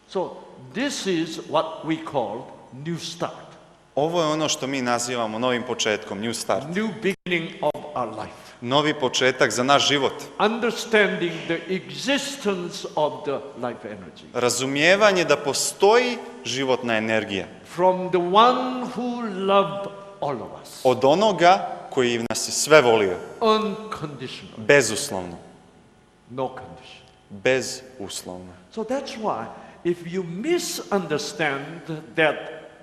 So this is what we call new start, Ovo je ono što mi nazivamo novim početkom, new start. new beginning of our life. Novi početak za naš život. Understanding the existence of the life energy Razumijevanje da postoji životna energija. from the one who loved all of us Od onoga koji nas je sve volio. unconditionally, Bezuslovno. no condition. Bezuslovno. So that's why if you misunderstand that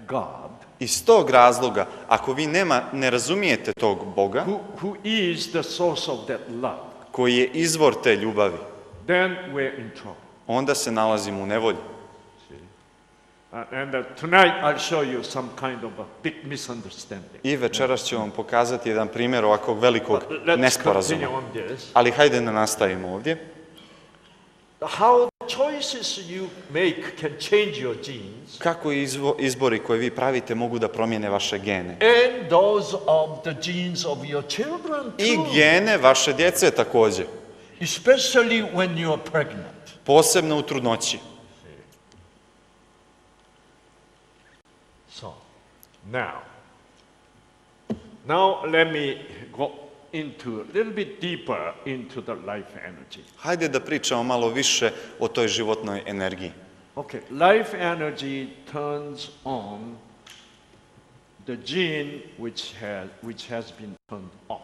God Iz tog razloga, ako vi ne razumijete tog Boga, who is the source of that love, koji je izvor te ljubavi, then we're in trouble. onda se nalazimo u nevolji. And tonight I'll show you some kind of a big misunderstanding. I večeras ću vam pokazati jedan primjer ovakvog velikog Let's continue nesporazuma. on this. Ali hajde da nastavimo ovdje. How the choices you make can change your genes, Kako izbori koje vi pravite mogu da promijene vaše gene? and those of the genes of your children I too, gene vaše djece također. especially when you are pregnant. Posebno u trudnoći. So, now let me go into a little bit deeper into the life energy. Hajde da pričamo malo više o toj životnoj energiji. Okay, life energy turns on the gene which has been turned off.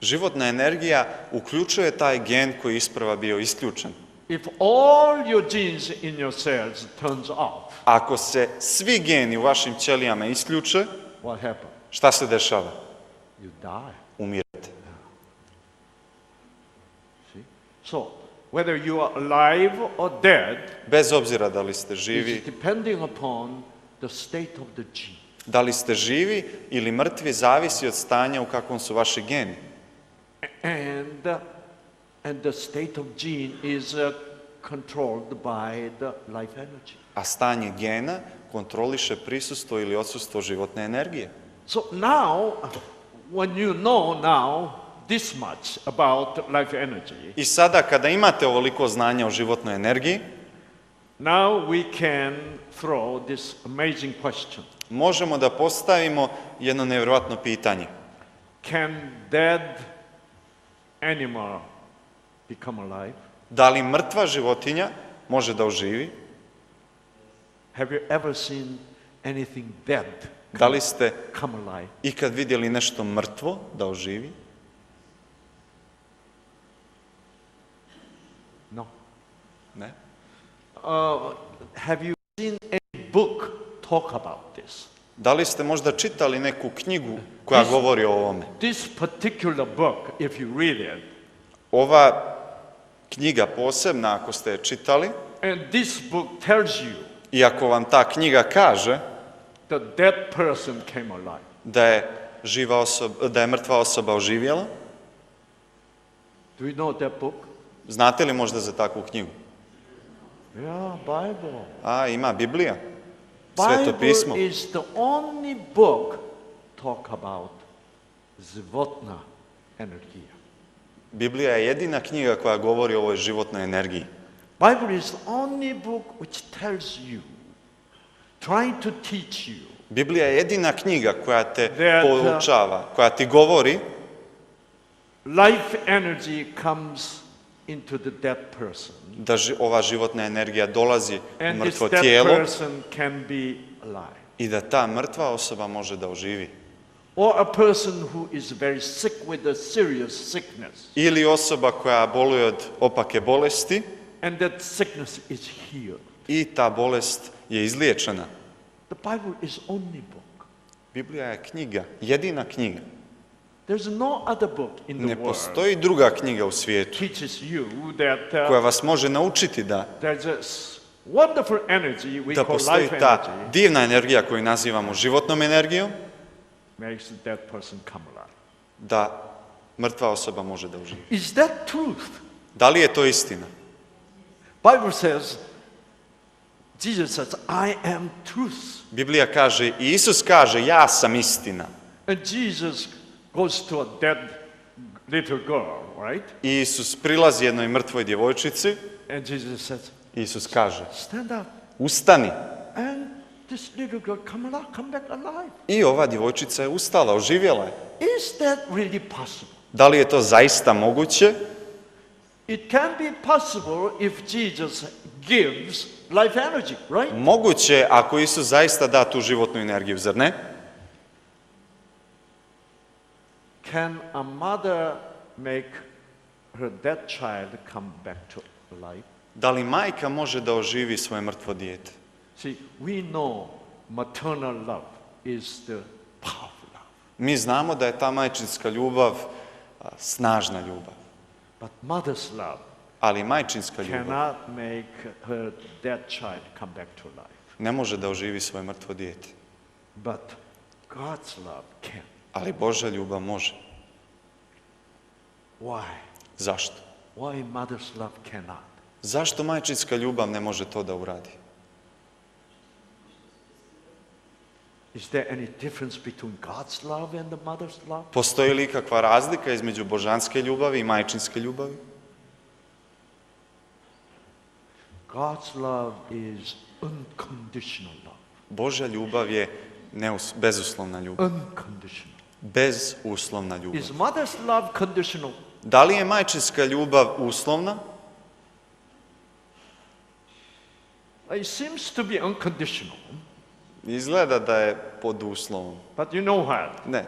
Životna energija uključuje taj gen koji je isprva bio isključen. If all your genes in your cells turns off, Ako se svi geni u vašim ćelijama isključe, what happens? šta se dešava? You die. Umirete. See? So, whether you are alive or dead Bez obzira da li ste is živi, depending upon the state of the gene. da li ste živi ili mrtvi, zavisi od stanja u kakvom su vaši geni. And the state of gene is controlled by the life energy. A stanje gena kontroliše prisustvo ili odsustvo životne energije. So now, when you know now this much about life energy, I sada kada imate ovoliko znanja o životnoj energiji, now we can throw this amazing question. možemo da postavimo jedno nevjerojatno pitanje. Can dead animal become alive? Da li mrtva životinja može da oživi? Have you ever seen anything dead Da li ste come alive? ikad vidjeli nešto mrtvo da oživi? No. Ne. Have you seen any book talk about this? Da li ste možda čitali neku knjigu koja govori o ovome? This particular book, if you read it, Ova knjiga posebna, ako ste je čitali, and this book tells you i ako vam ta knjiga kaže the dead person came alive. da je mrtva osoba oživjela, Do you know that book? znate li možda za takvu knjigu? Yeah, Bible. A, ima Biblija, Sveto pismo. Bible is the only book talk about životna energija. Biblija je jedina knjiga koja govori o ovoj životnoj energiji. Bible is the only book which tells you, trying to teach you, Biblija je jedina knjiga koja te That, poučava, koja ti govori life energy comes into the dead person. da ova životna energija dolazi u And this mrtvo dead tijelo person can be alive. i da ta mrtva osoba može da oživi. Or a person who is very sick with a serious sickness, Ili osoba koja boluje od opake bolesti and that sickness is healed. i ta bolest je izliječena. The Bible is only book. Biblija je knjiga, jedina knjiga. There's no other book in the Ne world postoji druga knjiga u svijetu teaches you that koja vas može naučiti da there's a wonderful energy we call postoji life ta energy divna energija koju nazivamo životnom energijom, makes that person come alive. da Mrtva osoba može da oživi. Is that truth? Da li je to istina? Bible says, Jesus says, I am truth. Biblija kaže, i Isus kaže, ja sam istina. And Jesus goes to a dead little girl, right? I Isus prilazi jednoj mrtvoj djevojčici. And Jesus says, Isus kaže, stand up. ustani. And this little girl come back alive. I ova djevojčica je ustala, oživjela je. Is that really possible? Da li je to zaista moguće? It can be possible if Jesus gives life energy, right? Moguće ako Isus zaista da tu životnu energiju, zar ne? Can a mother make her dead child come back to life? Da li majka može da oživi svoje mrtvo dijete? See, we know maternal love is the powerful love. Mi znamo da je ta majčinska ljubav snažna ljubav, But mother's love ali majčinska ljubav cannot make her dead child come back to life. ne može da oživi svoje mrtvo dijete. But God's love can. Ali Božja ljubav može. Why? Zašto? Why mother's love cannot? Zašto majčinska ljubav ne može to da uradi? Is there any difference between God's love and the mother's love? Postoji li kakva razlika između božanske ljubavi i majčinske ljubavi? God's love is unconditional love. Božja ljubav je bezuslovna ljubav. Unconditional. Bezuslovna ljubav. Is mother's love conditional? Da li je majčinska ljubav uslovna? It seems to be unconditional. Izgleda da je pod uslovom. But you know what? Ne.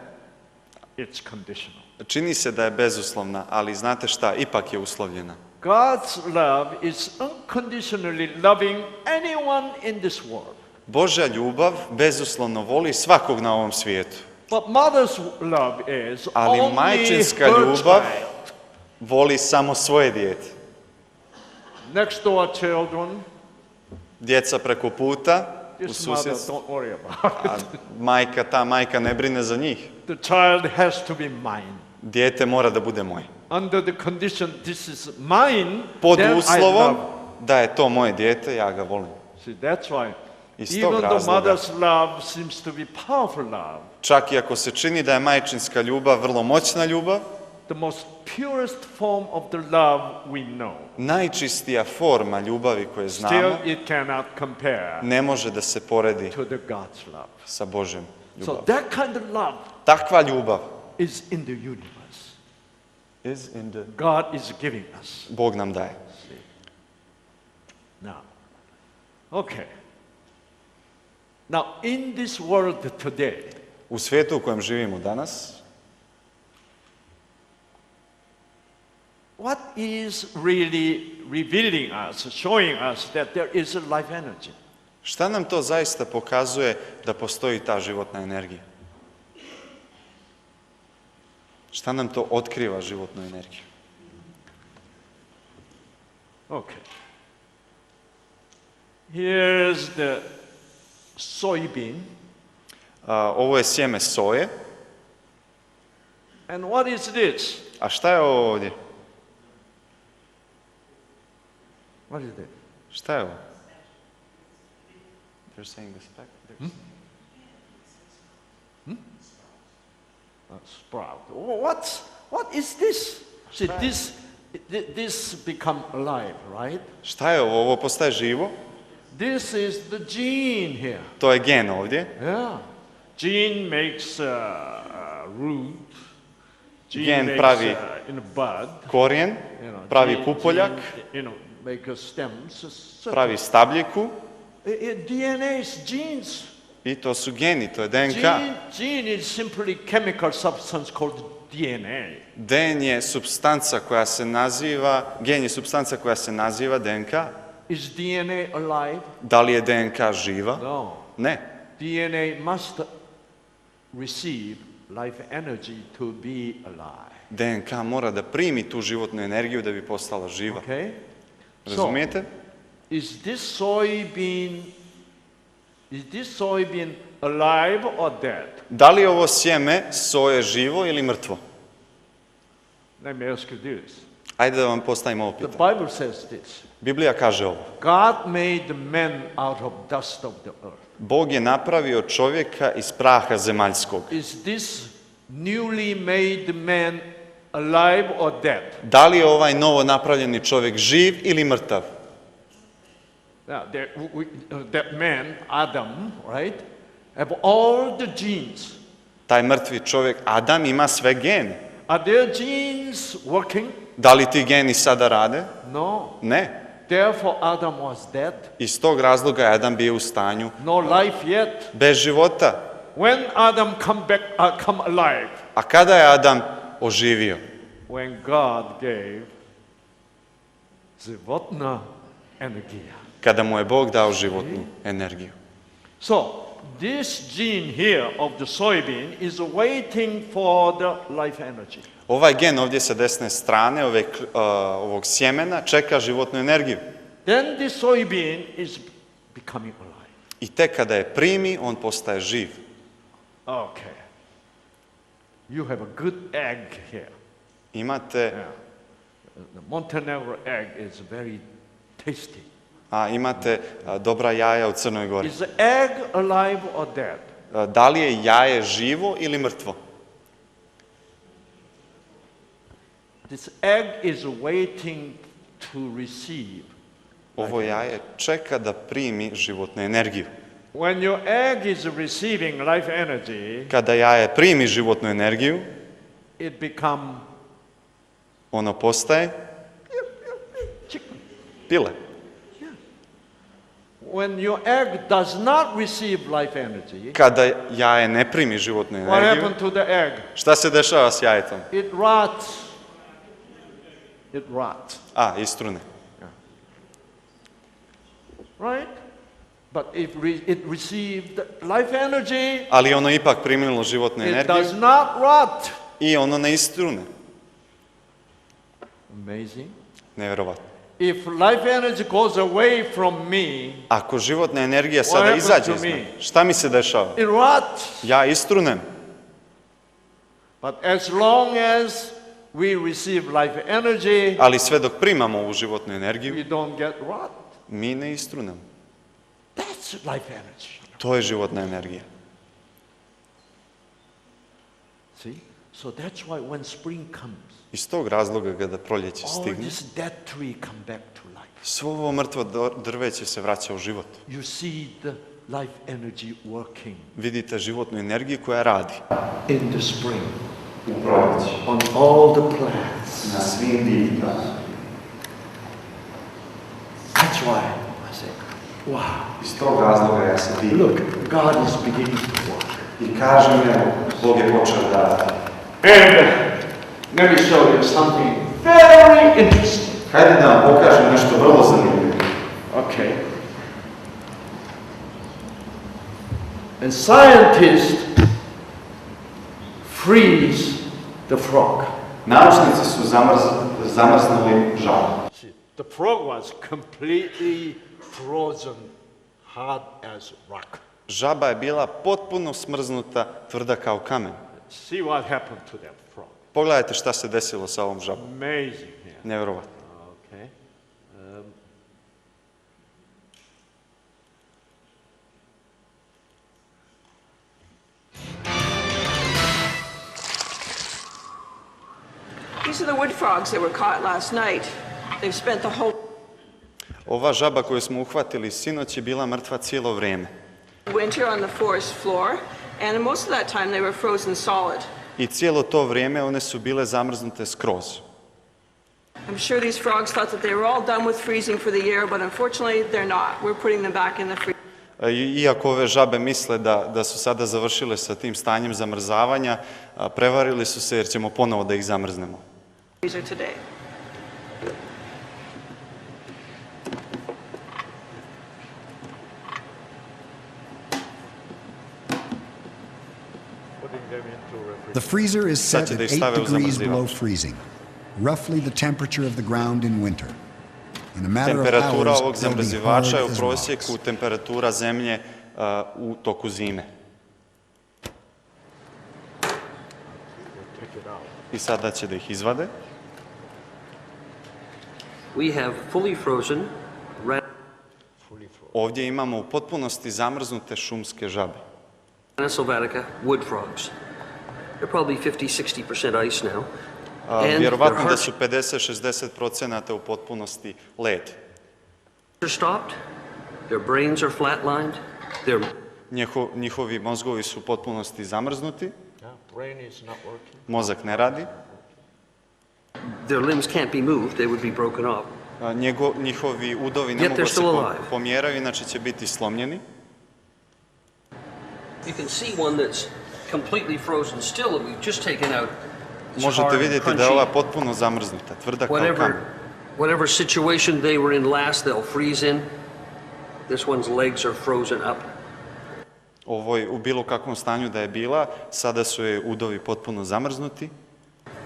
It's conditional. Čini se da je bezuslovna, ali znate šta, ipak je uslovljena. God's love is unconditionally loving anyone in this world. Božja ljubav bezuslovno voli svakog na ovom svijetu. But mother's love is Ali only majčinska her ljubav child. voli samo svoje dijete. Next door children, Djeca preko puta, u this mother susjedstvu, don't worry about it. a ta majka ne brine za njih. The child has to be mine. Dijete mora da bude moje. Under the condition this is mine, Pod then I uslovom love. da je to moje dijete, ja ga volim. See, that's why Iz tog even though razloga, mother's love seems to be powerful love, čak i ako se čini da je majčinska ljubav vrlo moćna ljubav, the most purest form of the love we know, najčistija forma ljubavi koje znamo still it cannot compare ne može da se poredi to the God's love. sa Božjom So ljubavlju. that kind of love Takva ljubav is in the universe. is God is giving us. Bog nam daje. Now, okay. Now, in this world today, U svijetu u kojem živimo danas, what is really revealing us, showing us that there is a life energy? šta nam to zaista pokazuje da postoji ta životna energija? Šta nam to otkriva životnu energiju? Okay. Here's the soybean. Ovo je sjeme soje. And what is this? A šta je ovo ovdje? What is this? Šta je ovo? They're saying the speck. A sprout. What is this? See, this become alive, right? Šta je ovo? Ovo postaje živo. This is the gene here. To je gen ovdje. Yeah. Gene makes a root. Gene Gen makes pravi in a bud. Korijen, pravi pupoljak, Gene, make a stems. pravi stabljiku DNA is genes. i to su geni, to je DNK. Gene is simply chemical substance called DNA. Gen je supstanca koja se naziva DNK. Is DNA alive? Da li je DNK živa? No. Ne. DNA must receive life energy to be alive. DNK mora da primi tu životnu energiju da bi postala živa. Okay? Razumijete? Is this soybean alive or dead? Da li je ovo sjeme soje živo ili mrtvo? Let me ask you this. Ajde da vam postavim ovo The pitanje. Bible says this. Biblija kaže ovo. God made man out of dust of the earth. Bog je napravio čovjeka iz praha zemaljskog. Is this newly made man alive or dead? Da li je ovaj novo napravljeni čovjek živ ili mrtav? Now, that man, Adam, right, have all the genes. Taj mrtvi čovjek, Adam, ima sve gene. Are their genes working? Da li ti geni sada rade? No. Ne. Therefore, Adam was dead. Iz tog razloga je Adam bio u stanju No life yet. bez života. When Adam come alive? A kada je Adam oživio? When God gave životna energija. Kada mu je Bog dao životnu energiju. So, this gene here of the soybean is waiting for the life energy. Ovaj gen ovdje sa desne strane, ovog sjemena, čeka životnu energiju. Then the soybean is becoming alive. I tek kada je primi, on postaje živ. Okay. You have a good egg here. Imate, Yeah. The Montenegro egg is very tasty. imate dobra jaja u Crnoj Gori. Is the egg alive or dead? Da li je jaje živo ili mrtvo? This egg is waiting to receive. Ovo jaje čeka da primi životnu energiju. When your egg is receiving life energy, Kada jaje primi životnu energiju, it becomes ono postaje chicken. pile. When your egg does not receive life energy, Kada jaje ne primi životnu what energiju, happened to the egg? šta se dešava s jajetom? It rots. It rots, Istrune. right? But if it received life energy, Ali ono ipak primilo životnu it energiju does not rot. i ono ne istrune. Amazing. Nevjerovatno. If life energy goes away from me, Ako životna energija sada happens izađe to iz me? mene, šta mi se dešava? it rots. Ja istrunem. But as long as we receive life energy, Ali sve dok primamo ovu životnu energiju, we don't get rot. mi ne istrunemo. That's life energy. To je životna energija. See? So that's why when spring comes, Iz tog razloga kada proljeće all stigne, this dead tree come back to life. svo ovo mrtvo drveće se vraća u život. You see the life energy working Vidite životnu energiju koja radi. in the spring U proljeće. on all the plants. Na svim biljkama. That's why I say, wow, Iz tog razloga ja se divim. look, God is beginning to work. I kažem, evo, Bog je počeo da radi. And let me show you something very interesting. Hajde da vam pokažem nešto vrlo zanimljivo. Okay. And scientists freeze the frog. Naučnici su zamrznuli žabu. See, the frog was completely frozen, hard as rock. Žaba je bila potpuno smrznuta, tvrda kao kamen. See what happened to that frog. Pogledajte šta se desilo sa ovom žabom. Amazing. Yeah. Nevjerovatno. Okay. These are the wood frogs that were caught last night. They've spent the whole Ova žaba koju smo uhvatili sinoć je bila mrtva cijelo vrijeme. winter on the forest floor, and most of that time they were frozen solid. I cijelo to vrijeme one su bile zamrznute skroz. I'm sure these frogs thought that they were all done with freezing for the year, but unfortunately they're not. We're putting them back in the Iako ove žabe misle da su sada završile sa tim stanjem zamrzavanja, prevarili su se jer ćemo ponovo da ih zamrznemo. freezer today. The freezer is set Sad at će da ih 8 stave u degrees zamrzivač. below freezing, roughly the temperature of the ground in winter. In a matter of Temperatura hours, ovog they'll be hard zamrzivača je u as prosjeku rocks. temperatura zemlje u toku zime. Take it out. I sada će da ih izvade. we have fully frozen Ovdje imamo u potpunosti zamrznute šumske žabe. Rana wood frogs. They're probably 50-60% ice now. And Vjerovatno their da su 50-60% u potpunosti led. hearts are stopped, their brains are flatlined, their Njihovi mozgovi su u potpunosti zamrznuti, Brain is not working. mozak ne radi, limbs can't be moved, they would be broken off. njihovi udovi ne Yet mogu they're se still alive. pomjeraju, inače će biti slomljeni. You can see one that's completely frozen still that we've just taken out. It's Možete hard, vidjeti da je ova crunchy. potpuno zamrznuta, tvrda kao kamen. Whatever situation they were in last, they'll freeze in. This one's legs are frozen up. U bilo kakvom stanju da je bila, sada su je udovi potpuno zamrznuti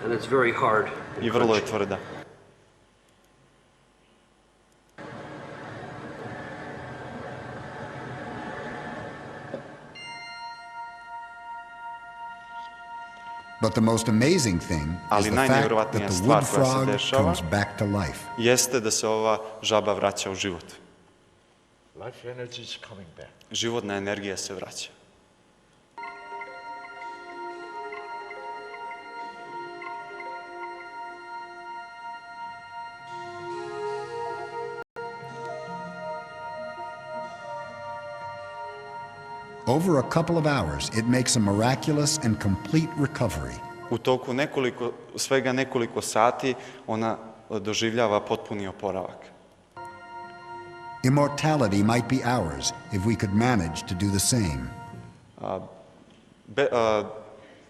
And it's very hard. i vrlo je tvrda. But the most amazing thing is Ali the fact najnevjerovatnija that the stvar wood koja se frog dešava comes back to life. jeste da se ova žaba vraća u život. Life energy is coming back. Životna energija se vraća. Over a couple of hours, it makes a miraculous and complete recovery. U toku svega nekoliko sati ona doživljava potpuni oporavak. Immortality might be ours if we could manage to do the same.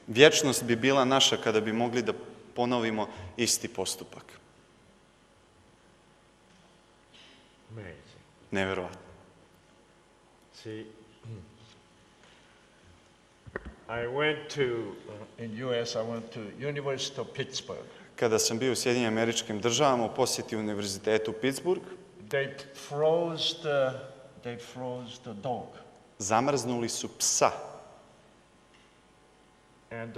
Vječnost bi bila naša kada bi mogli da ponovimo isti postupak. Amazing. Nevjerovatno. See, I went to, in US, I went to University of Pittsburgh. Kada sam bio u Sjedinjenim Američkim Državama u posjeti Univerzitetu Pittsburgh, They froze the dog. zamrznuli su psa. And,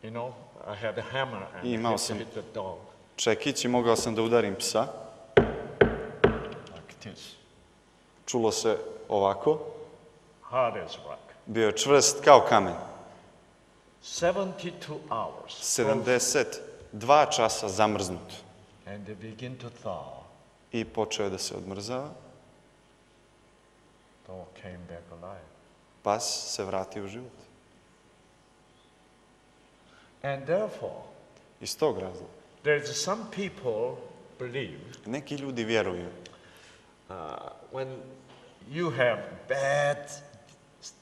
I had a hammer and Imao sam hit the dog čekić i mogao sam da udarim psa. like this. Čulo se ovako. Hard as rock. Bio je čvrst kao kamen. 72 hours. 72 časa zamrznut. And they begin to thaw. I počeo je da se odmrzava. Dog came back alive. Pas se vratio u život. And therefore, Iz tog razloga. there's some people believe Neki ljudi vjeruju when you have bad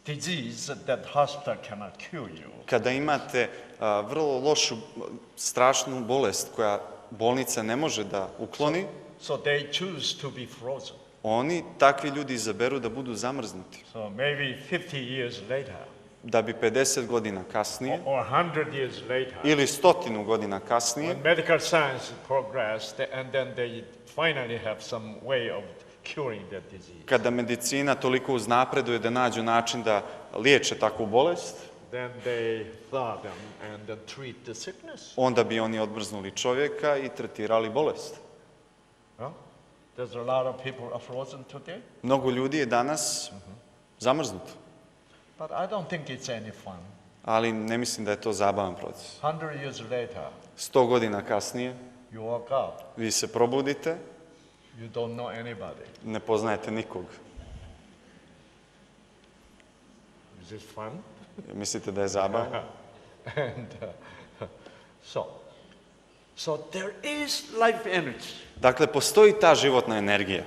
disease that hospital cannot cure you. kada imate vrlo lošu, strašnu bolest koja bolnica ne može da ukloni, So they choose to be frozen. takvi ljudi izaberu da budu zamrznuti. So maybe 50 years later, Da bi 50 godina kasnije or 100 years later, ili 100 godina kasnije, when medical science progressed, and then they finally have some way of curing that disease, kada medicina toliko uznapreduje da nađu način da liječe takvu bolest, then they thaw them and then treat the sickness. onda bi oni odmrznuli čovjeka i tretirali bolest. Huh? There's a lot of people are frozen today, Mnogo ljudi je danas zamrznuto, but I don't think it's any fun. ali ne mislim da je to zabavan proces. 100 years later, 100 godina kasnije, you woke up, vi se probudite, you don't know anybody. ne poznajete nikog. Is this fun? Mislite da je zabavno? And so there is life energy. Dakle, postoji ta životna energija.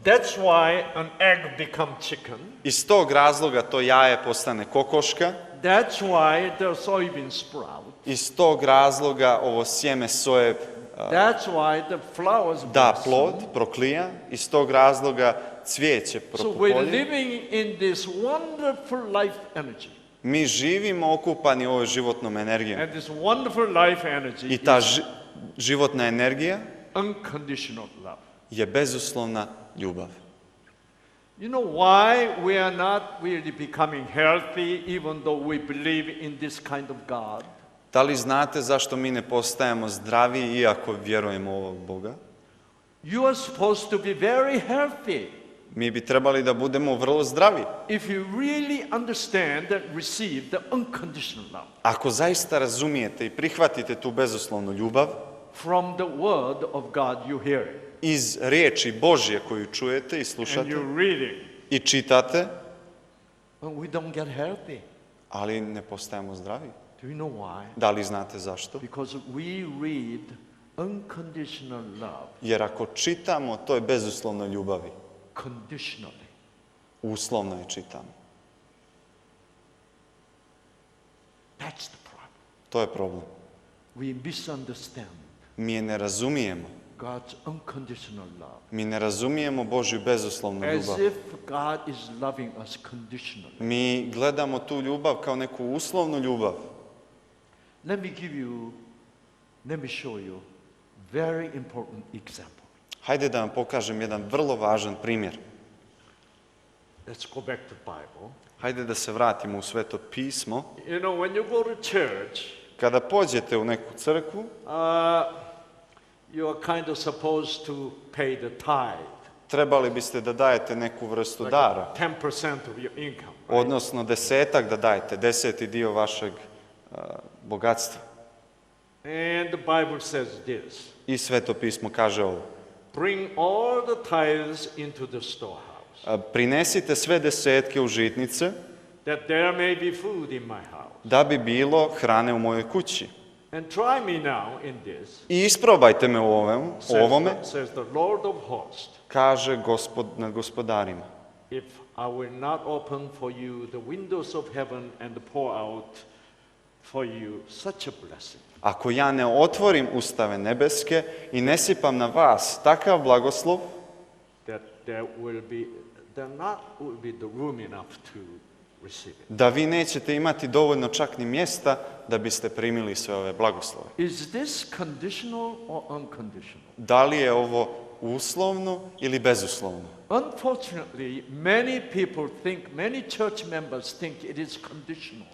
That's why an egg becomes chicken. Iz tog razloga to jaje postane kokoška, That's why the soybean sprout. iz tog razloga ovo sjeme soje That's why the flowers da blossom. plod, proklija, iz tog razloga cvijeće So we're prokupolje. living in this wonderful life energy. Mi živimo okupani ovoj životnom energijom. And this wonderful life energy I ta is životna energija unconditional love. je bezuslovna ljubav. You know why we are not really becoming healthy even though we believe in this kind of God? Da li znate zašto mi ne postajemo zdraviji iako vjerujemo u ovog Boga? You are supposed to be very healthy. Mi bi trebali da budemo vrlo zdravi. If you really understand and receive the unconditional love Ako zaista razumijete i prihvatite tu bezuslovnu ljubav from the word of God you hear it, iz riječi Božje koju čujete i and slušate you read it, i čitate, we don't get healthy. ali ne postajemo zdravi. Do you know why? Da li znate zašto? Because we read unconditional love Jer ako čitamo o toj bezuslovnoj ljubavi, conditionally. uslovno je čitamo. That's the problem. To je problem. We misunderstand Mi je ne razumijemo. God's unconditional love. Mi ne razumijemo Božju bezuslovnu As ljubav. if God is loving us conditionally. Mi gledamo tu ljubav kao neku uslovnu ljubav. Let me show you very important example. Hajde da vam pokažem jedan vrlo važan primjer. Let's go back to Bible. Hajde da se vratimo u Sveto pismo. You know, when you go to church, Kada pođete u neku crkvu, you are kind of supposed to pay the tithe, trebali biste da dajete neku vrstu like dara, 10% of your income. Right? odnosno desetak da dajete, 10. dio vašeg bogatstva. And the Bible says this: I Sveto pismo kaže ovo. bring all the tithes into the storehouse, Prinesite sve desetke u žitnice, that there may be food in my house. da bi bilo hrane u mojoj kući. And try me now in this, I isprobajte me u ovome, says the Lord of hosts, kaže Gospod nad gospodarima. if I will not open for you the windows of heaven and pour out for you such a blessing. Ako ja ne otvorim ustave nebeske i ne sipam na vas takav blagoslov, That there not will be the room enough to receive it. da vi nećete imati dovoljno čak ni mjesta da biste primili sve ove blagoslove. Is this conditional or unconditional? Da li je ovo uslovno ili bezuslovno? Unfortunately, many church members think it is conditional.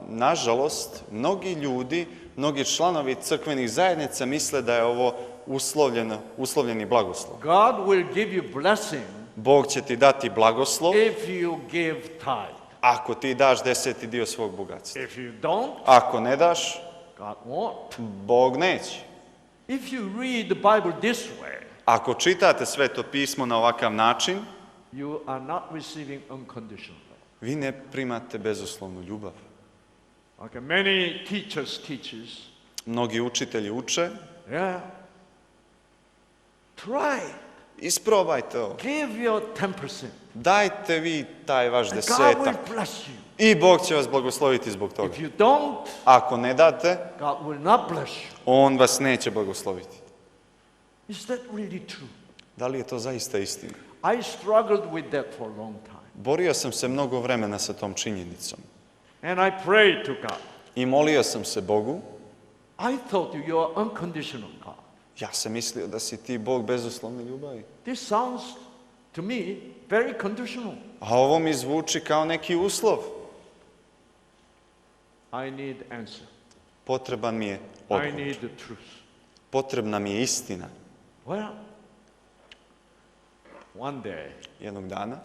Nažalost, mnogi ljudi, mnogi članovi crkvenih zajednica misle da je ovo uslovljeni blagoslov. God will give you blessing Bog će ti dati blagoslov if you give tithe. ako ti daš 10. dio svog bogatstva. If you don't, Ako ne daš, God won't. Bog neće. If you read the Bible this way, Ako čitate Sveto pismo na ovakav način, you are not receiving unconditional love. vi ne primate bezuslovnu ljubav. Okay, many teaches, Mnogi učitelji uče, yeah. Try, isprobajte ovo. give your 10%. Dajte vi taj vaš And God desetak will bless you. i Bog će vas blagosloviti zbog toga. If you don't, Ako ne date, God will not bless you. On vas neće blagosloviti. Is that really true? Da li je to zaista istina? I struggled with that for a long time. Borio sam se mnogo vremena sa tom činjenicom. And I prayed to God. I molio sam se Bogu. I thought you are unconditional God. Ja sam mislio da si ti Bog bezuslovne ljubavi. This sounds to me very conditional. A ovo mi zvuči kao neki uslov. I need answer. Potreban mi je I odgovor. need the truth. Potrebna mi je istina. Well, one day, Jednog dana,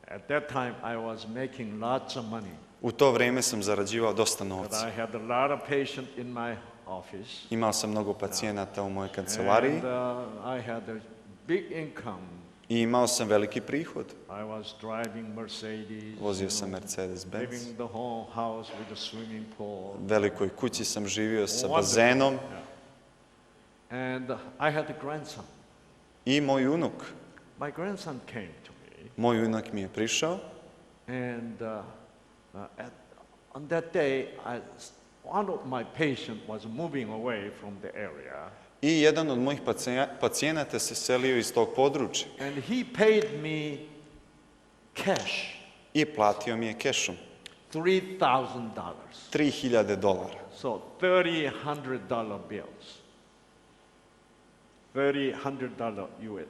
at that time I was making lots of money. u to vrijeme sam zarađivao dosta But novca. I had a lot of patients in my office. Imao sam mnogo pacijenata u mojoj kancelariji And I had a big income. i imao sam veliki prihod. I was driving Mercedes. Vozio sam Mercedes-Benz. Living the whole house with a swimming pool. Velikoj kući sam živio sa bazenom Yeah. And I had a grandson. i moj unuk. My grandson came to me, Moj unak mi je prišao and on that day, one of my patients was moving away from the area, i jedan od mojih pacijenata se selio iz tog područja and he paid me cash, i platio mi je kešom $3,000. $3.000. So $100 bills. $100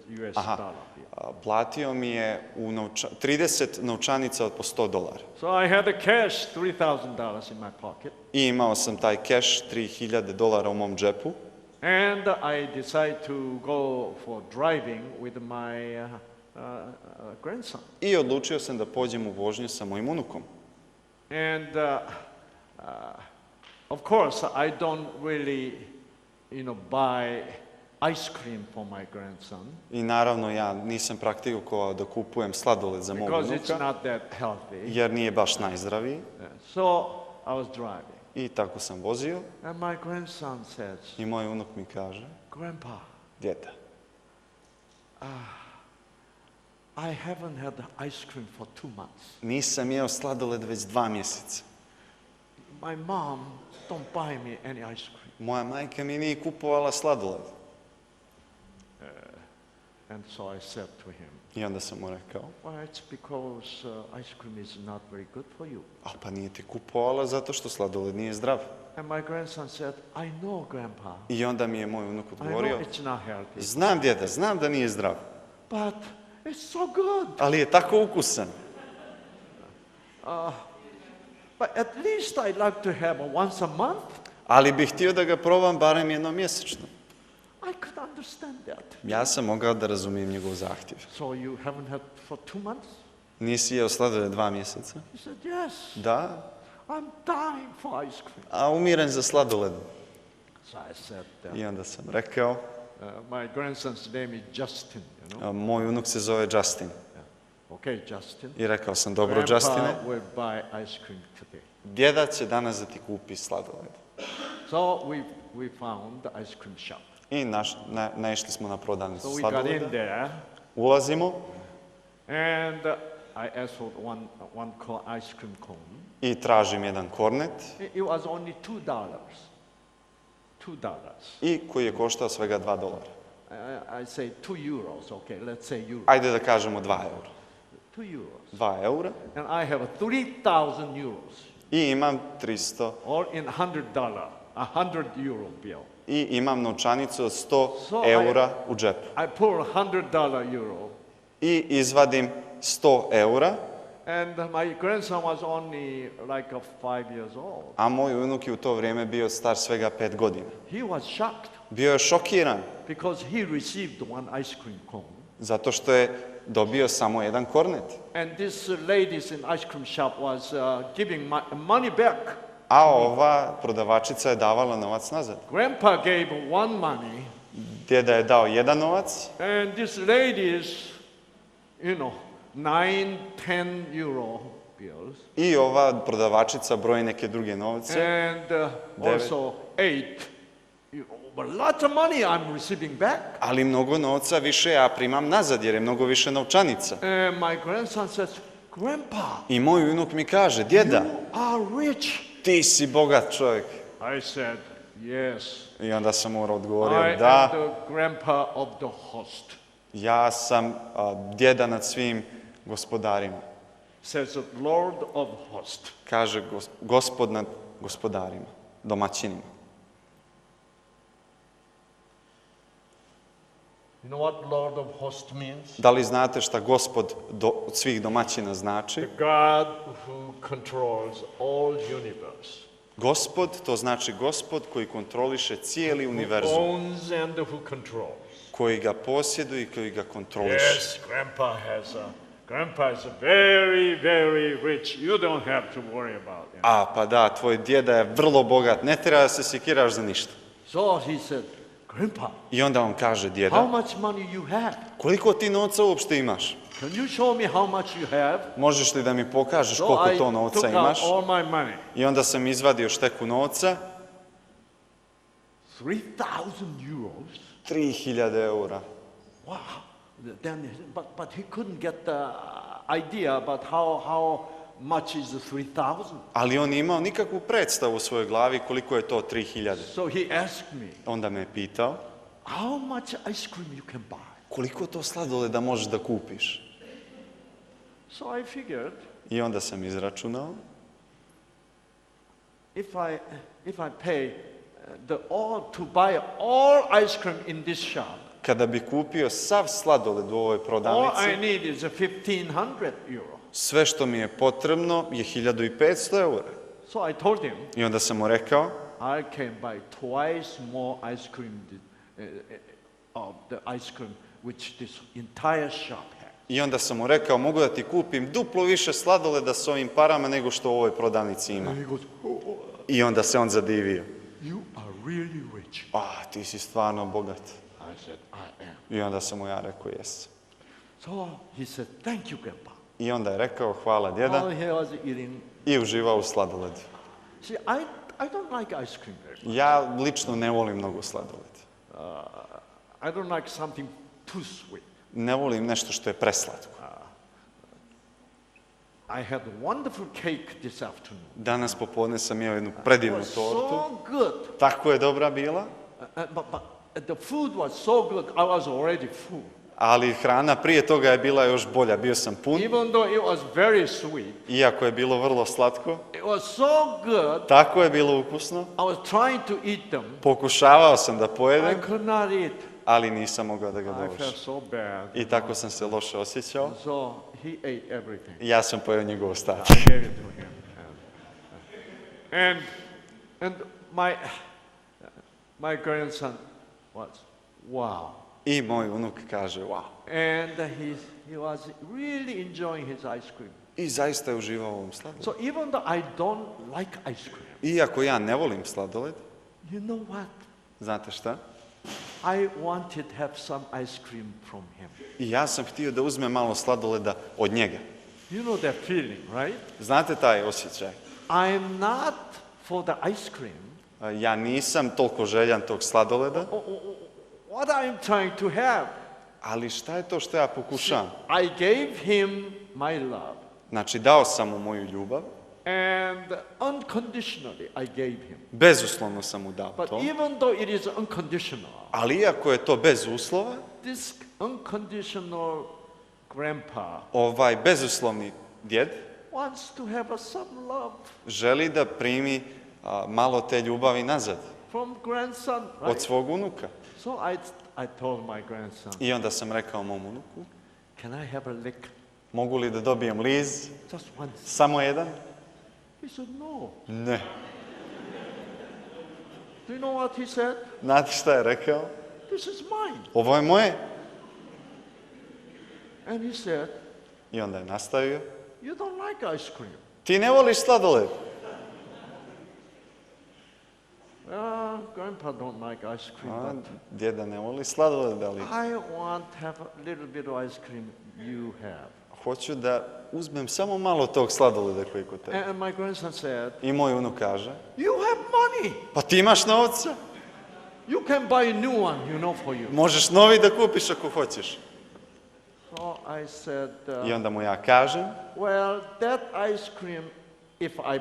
US Aha. dollar bill. Platio mi je 30 novčanica od po $100. So I had the cash, $3,000 in my pocket, I imao sam taj keš $3.000 u mom džepu And I decided to go for driving with my grandson. I odlučio sam da pođem u vožnju sa mojim unukom. And of course, I don't really, buy ice cream for my grandson I naravno ja nisam praktikovao da kupujem sladoled za mog because it's unuka, not that healthy. jer nije baš najzdraviji. So I was driving, I tako sam vozio and my grandson says, i moj unuk mi kaže, "Grandpa, djeda, I haven't had ice cream for 2 months. nisam jeo sladoled već 2 mjeseca. My mom don't buy me any ice cream." Moja majka mi nije kupovala sladoled. And so I said to him, I onda sam mu rekao, "Well, it's because ice cream is not very good for you." a pa nije ti kupovala zato što sladoled nije zdrav. And my grandson said, "I know, Grandpa. I onda mi je moj unuk I odgovorio, know it's not healthy, znam djeda, znam da nije zdrav, but it's so good. ali je tako ukusan. But at least I like to have once a month." Ali bih htio da ga probam barem jednom mjesečno. I could understand that. Ja sam mogao da razumijem njegov zahtjev. So you haven't had for 2 months? Nisi jeo sladoled 2 mjeseca? He said, "Yes, Da, I'm dying for ice cream." a umiren za sladoled. So I said, I onda sam rekao, my grandson's name is Justin, moj unuk se zove Justin. Okay, Justin. I rekao sam, dobro Grandpa Justine, will buy ice cream today. djeda će danas da ti kupi sladoled. So we found the ice cream shop. I naišli smo na prodavnicu So we got in sladoleda. there, Ulazimo and I asked for one ice cream cone. i tražim jedan kornet It was only $2. $2. i koji je koštao svega $2. I say 2 euros. Okay, let's say euros. Ajde da kažemo 2 eura. 2 euros. 2 eura And I have 3,000 euros, i imam 300 all in $100, a 100 euro bill. i imam novčanicu od 100 So eura u džepu. I pull $100 euro, I izvadim 100 eura, and my grandson was only like 5 years old. a moj unuk je u to vrijeme bio star svega 5 godina. He was shocked Bio je šokiran because he received one ice cream cone. zato što je dobio samo jedan kornet. And this ladies in ice cream shop was giving money back. A ova prodavačica je davala novac nazad. Grandpa gave one money, Djeda je dao jedan novac, and this ladies, 9, 10 euro bills, i ova prodavačica broji neke druge novce, and also 8. But lots of money I'm receiving back. ali mnogo novca više ja primam nazad jer je mnogo više novčanica. And my grandson says, "Grandpa, I moj unuk mi kaže, djeda, are rich." ti si bogat čovjek. I said, "Yes. I onda sam mu I odgovorio, am da, the grandpa of the host." ja sam djeda nad svim gospodarima. Says the Lord of host. Kaže gospod nad gospodarima, domaćinima. You know what Lord of host means? Da li znate šta gospod od svih domaćina znači? The God who controls all universe. Gospod, to znači gospod koji kontroliše cijeli univerzum, Owns and who controls. koji ga posjeduje i koji ga kontroliše. Yes, Grandpa is very, very rich. You don't have to worry about him. A, pa da, tvoj djeda je vrlo bogat, ne treba da se sekiraš za ništa. So he said, "Grandpa, I onda on kaže, how djeda, much money you have? koliko ti novca uopšte imaš? Can you show me how much you have?" Možeš li da mi pokažeš So koliko I to novca took out imaš? all my money. I onda sam izvadio šteku novca, 3,000 euros. 3000 eura. Wow. Then, but he couldn't get the idea about how much is the 3,000. Ali on nije imao nikakvu predstavu u svojoj glavi koliko je to 3000. So he asked me, Onda me je pitao, "How much ice cream you can buy?" koliko to sladoleda možeš da kupiš? So I figured I onda sam izračunao, if I pay to buy all ice cream in this shop, kada bi kupio sav sladoled u ovoj all I prodavnici, need is 1,500 euro. sve što mi je potrebno je 1500 eura. So I told him, I onda sam mu rekao, I can buy twice more ice cream of the ice cream which this entire shop has. I onda sam mu rekao, mogu da ti kupim duplo više sladoleda s ovim parama nego što u ovoj prodavnici ima. And he goes, I onda se on zadivio. you are really rich. Ti si stvarno bogat. I said, I am. I onda sam mu ja rekao, jes. So he said, thank you, Grandpa. I onda je rekao, hvala djeda, While he was eating, i uživao u sladoledu. see, I don't like ice cream very much. Ja lično ne volim mnogo sladoleda. I don't like something too sweet. Ne volim nešto što je preslatko. I had a wonderful cake this afternoon. Danas popodne sam jeo jednu predivnu It was tortu. so good. Tako je dobra bila, But the food was so good, I was already full. ali hrana prije toga je bila još bolja. Bio sam pun, Even though it was very sweet, iako je bilo vrlo slatko. it was so good, Tako je bilo ukusno. I was trying to eat them. Pokušavao sam da I pojedem, could not eat. ali nisam mogao da ga I felt dovršim. so bad. I tako sam se loše osjećao. So he ate everything. I ja sam pojeo njegov ostatak. I gave it to him. And my grandson was, wow. I moj unuk kaže, wow. And he was really enjoying his ice cream. I zaista je uživao u ovom sladoledu. So even though I don't like ice cream, Iako ja ne volim sladoled, you know what? znate šta? I wanted to have some ice cream from him. I ja sam htio da uzmem malo sladoleda od njega. You know that feeling, right? Znate taj osjećaj? I'm not for the ice cream. Ja nisam toliko željan tog sladoleda, What I'm trying to have. ali šta je to što ja pokušavam? I gave him my love. Znači, dao sam mu moju ljubav, And unconditionally I gave him. bezuslovno sam mu dao But to, even though it is unconditional, ali iako je to bez uslova, this unconditional grandpa ovaj bezuslovni djed wants to have some love želi da primi malo te ljubavi nazad from grandson, od right? svog unuka. So I told my grandson, I onda sam rekao mom unuku, can I have a lick? mogu li da dobijem liz, Just once. samo jedan? He said, no. Ne. Do you know what he said? Znate šta je rekao? This is mine. Ovo je moje. And he said, I onda je nastavio, you don't like ice cream. ti ne voliš sladoled? Grandpa don't like ice cream, but Djeda ne voli sladoled, ali I want to have a little bit of ice cream you have. hoću da uzmem samo malo tog sladoleda koji je kod tebe. And my grandson said, I moj unuk kaže, you have money. pa ti imaš novca, You can buy a new one, you know, for you. možeš novi da kupiš ako hoćeš. So I said, I onda mu ja kažem, well, that ice cream, if I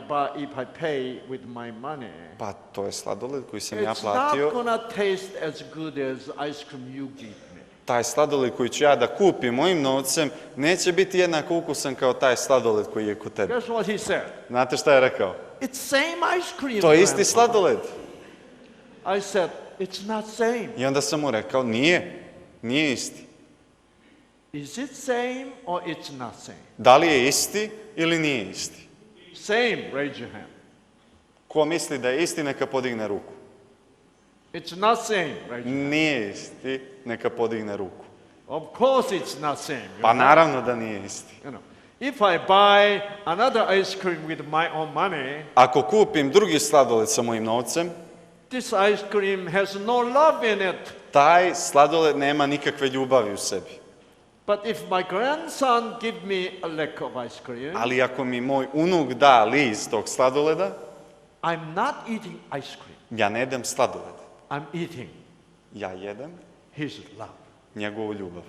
pay with my money, pa to je sladoled koji sam ja it's platio, not gonna taste as good as ice cream you give me. taj sladoled koji ću ja da kupim mojim novcem neće biti jednako ukusan kao taj sladoled koji je kod tebe. Guess what he said? Znate šta je rekao? It's same ice cream. To je isti Grandpa. sladoled. I said, it's not same. I onda sam mu rekao, nije isti. Is it same or it's not same? Da li je isti ili nije isti? Same, raise your hand. Ko misli da je isti, neka podigne ruku. It's not same, raise your hand. Nije isti, neka podigne ruku. Of course it's not same. you Pa know. naravno da nije isti. You know, if I buy another ice cream with my own money, Ako kupim drugi sladoled sa mojim novcem, this ice cream has no love in it. taj sladoled nema nikakve ljubavi u sebi. But if my grandson give me a lick of ice cream, Ali ako mi moj unuk da liz tog sladoleda, I'm not eating ice cream. ja ne jedem sladoled. I'm eating Ja jedem his love. njegovu ljubav.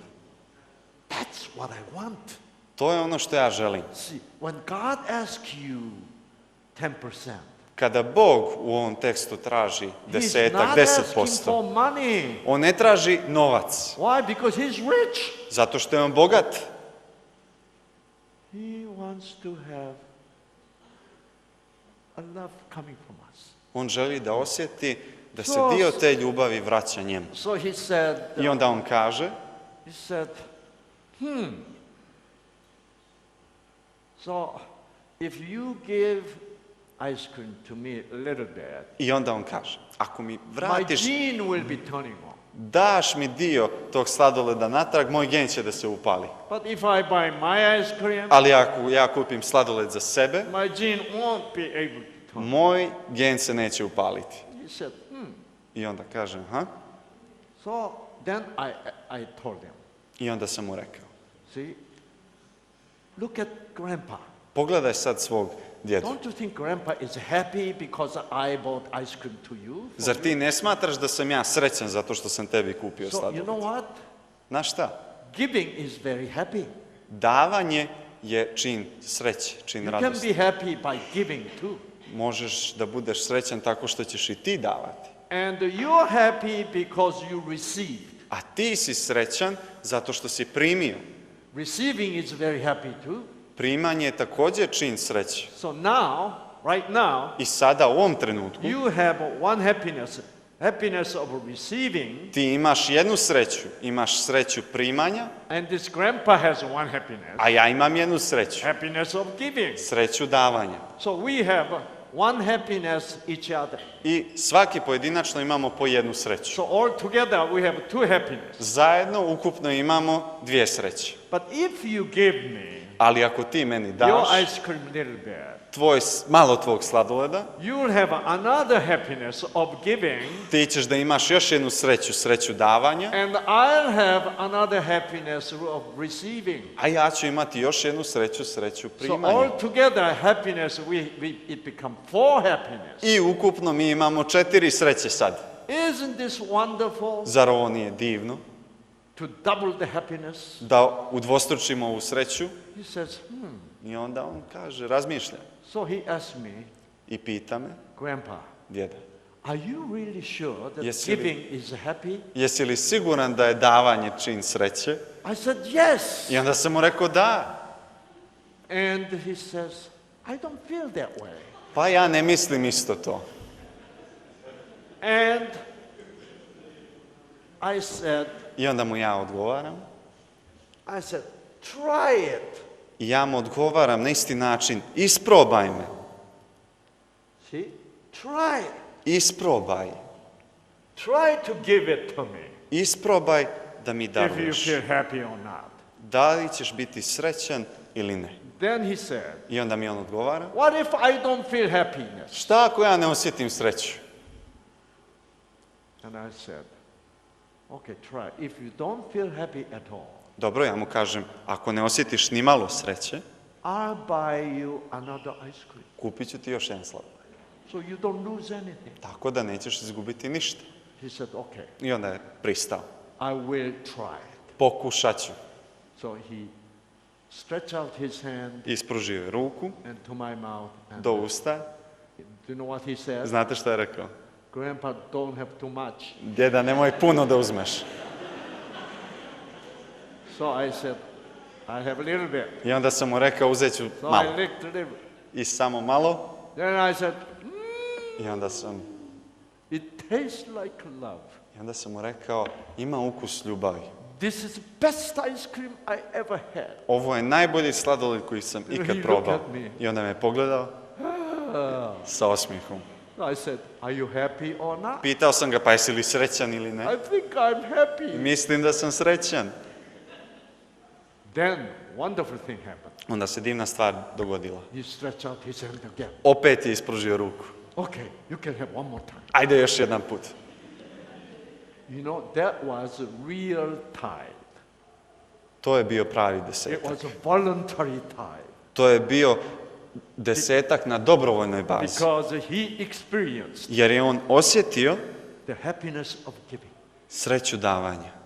That's what I want. To je ono što ja želim. See, when God asks you 10%, Kada Bog u ovom tekstu traži He's desetak, not asking 10%, for money. on ne traži novac, Why? Because he's rich. zato što je on bogat. He wants to have a love coming from us. On želi da osjeti da se So- dio te ljubavi vraća njemu. So he said, I onda on kaže, so if you give ice cream to me a little bit, I onda on kaže, ako mi my vratiš, gene will be turning on. daš mi dio tog sladoleda natrag, moj gen će da se upali. But if I buy my ice cream, Ali ako ja kupim sladoled za sebe, my gene won't be able to turn on. moj gen se neće upaliti. He said, I onda kažem, ha? So then I told him, I onda sam mu rekao, see, look at grandpa. pogledaj sad svog djedu. Don't you think grandpa is happy because I bought ice cream to you? Zar ti ne smatraš da sam ja srećan zato što sam tebi kupio So you sladoled? know what? Znaš šta? Giving is very happy. Davanje je čin sreće, čin You can radosti. be happy by giving too. Možeš da budeš srećan tako što ćeš i ti davati. And you're happy because you received. A ti si srećan zato što si primio. Receiving is very happy too. Primanje je također čin sreće. So now, right now, I sada u ovom trenutku you have one happiness, happiness of receiving, ti imaš jednu sreću. Imaš sreću primanja, and this grandpa has one happiness, a ja imam jednu sreću. happiness of giving. Sreću davanja. So we have one happiness each other. I svaki pojedinačno imamo po jednu sreću. So all together we have two happiness. Zajedno ukupno imamo dvije sreće. But if you give me Ali ako ti meni your daš ice cream little bit, malo tvog sladoleda, you will have another happiness of giving, ti ćeš da imaš još jednu sreću, sreću davanja, and I'll have another happiness of receiving. a ja ću imati još jednu sreću, sreću So primanja. all together happiness, it become four happiness. I ukupno mi imamo 4 sreće sad. Isn't this wonderful Zar ovo nije divno? to double the happiness? Da udvostručimo ovu sreću? He says, I onda on kaže, razmišlja So he asked me, i pita me, Grandpa, djede, are you really sure that Jesi li- giving is happy? jesi li siguran da je davanje čin sreće? I said, yes. I onda sam mu rekao da. And he says, I don't feel that way. Pa ja ne mislim isto to. And I said, I onda mu ja odgovaram. try it. I ja mu odgovaram na isti način. Isprobaj me. See? Try it. Isprobaj. Try to give it to me Isprobaj da mi if you daruješ. feel happy or not. Da li ćeš biti srećan ili ne? Then he said, I onda mi on odgovara. what if I don't feel happiness? Šta ako ja ne osjetim sreću? And I said, okay, try. If you don't feel happy at all, Dobro, ja mu kažem, ako ne osjetiš ni malo sreće, I'll buy you another ice cream. kupit ću ti još jedan sladoled. So you don't lose anything. Tako da nećeš izgubiti ništa. He said, okay, I onda je pristao. I will try it. Pokušat ću. So he stretched out his hand Ispružio je ruku and to my mouth. And do usta. do you know what he said? Znate šta je rekao? Grandpa, don't have too much. Djeda, nemoj puno da uzmeš. So I said, I have a little bit. I onda sam mu rekao, uzet ću So I malo. licked a little. I samo malo. Then I said, I onda sam, it tastes like love. mu rekao, ima ukus ljubavi. This is the best ice cream I ever had. Ovo je najbolji sladoled koji sam He ikad looked probao. at me. I onda me pogledao sa osmijehom. I said, are you happy or not? Pitao sam ga, pa jesi li srećan ili ne? I think I'm happy. Mislim da sam srećan. Then, wonderful thing happened. Onda se divna stvar dogodila. He stretched out his hand again. Opet je ispružio ruku. Okay, you can have one more time. Ajde još jedan put. You know, that was a real tithe. To je bio pravi It desetak. was a voluntary tithe. To je bio desetak na dobrovoljnoj bazi. Because he experienced Jer je on osjetio the happiness of giving. sreću davanja.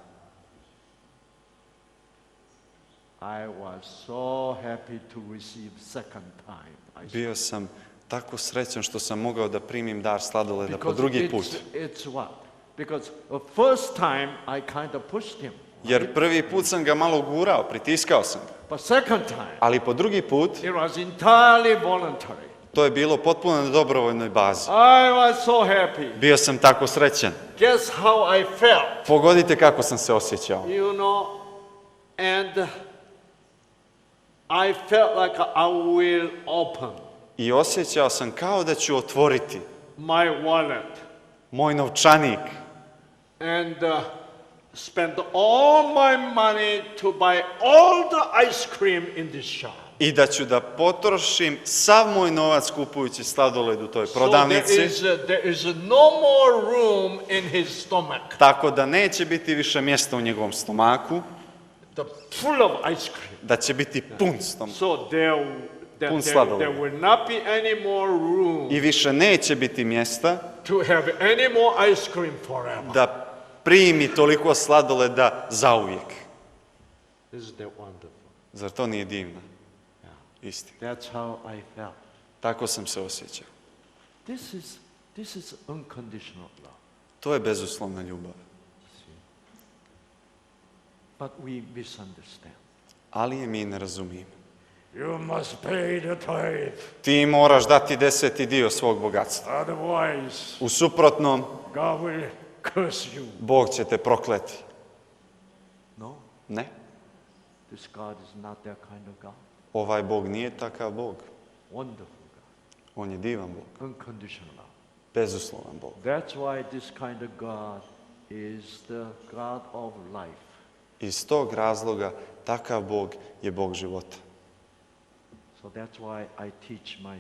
I was so happy to receive second time. Bio sam tako srećan što sam mogao da primim dar sladoleda po drugi put. It's what? Because the first time I kind of pushed him. Jer prvi put sam ga malo gurao, pritiskao sam ga. But second time, Ali po drugi put, it was entirely voluntary. to je bilo potpuno na dobrovoljnoj bazi. I was so happy. Bio sam tako srećan. Guess how I felt? Pogodite kako sam se osjećao. You know, and I felt like I will open. I osjećao sam kao da ću otvoriti my wallet moj novčanik and spend all my money to buy all the ice cream in this shop. i da ću da potrošim sav moj novac kupujući sladoled u toj So prodavnici, there is no more room in his stomach. tako da neće biti više mjesta u njegovom stomaku, Full of ice cream. da će biti pun stomak. So Pun sladoleda. there will not be any more room I više neće biti mjesta to have any more ice cream forever. da primi toliko sladoleda zauvijek. Isn't that wonderful? Zar to nije divno? Istina. That's how I felt. Tako sam se osjećao. This is unconditional love. To je bezuslovna ljubav. But we misunderstand. Ali je mi ne razumijemo. You must pay the tithe, Ti moraš dati 10. dio svog bogatstva. otherwise U suprotnom, God will curse you. Bog će te prokleti. No, Ne, this God is not that kind of God. ovaj Bog nije takav Bog. Wonderful God. On je divan Bog, Unconditional love. bezuslovan Bog. That's why this kind of God is the God of life. Iz tog razloga takav Bog je Bog života. So that's why I teach my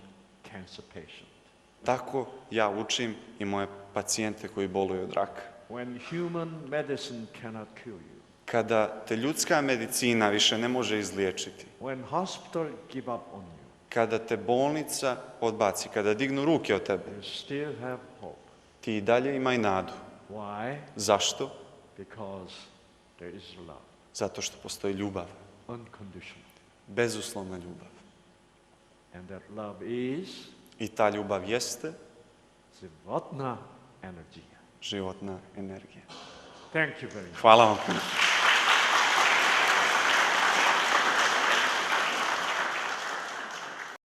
cancer patient. Tako ja učim i moje pacijente koji boluju od raka. When human medicine cannot kill you, Kada te ljudska medicina više ne može izliječiti, when hospital give up on you, kada te bolnica odbaci, kada dignu ruke od tebe, you still have hope. ti i dalje imaj nadu. Why? Zašto? Because there is love, Zato što postoji ljubav, unconditional. bezuslovna ljubav. And that love is I ta ljubav jeste životna energija. životna energija. Thank you very much. Hvala vam.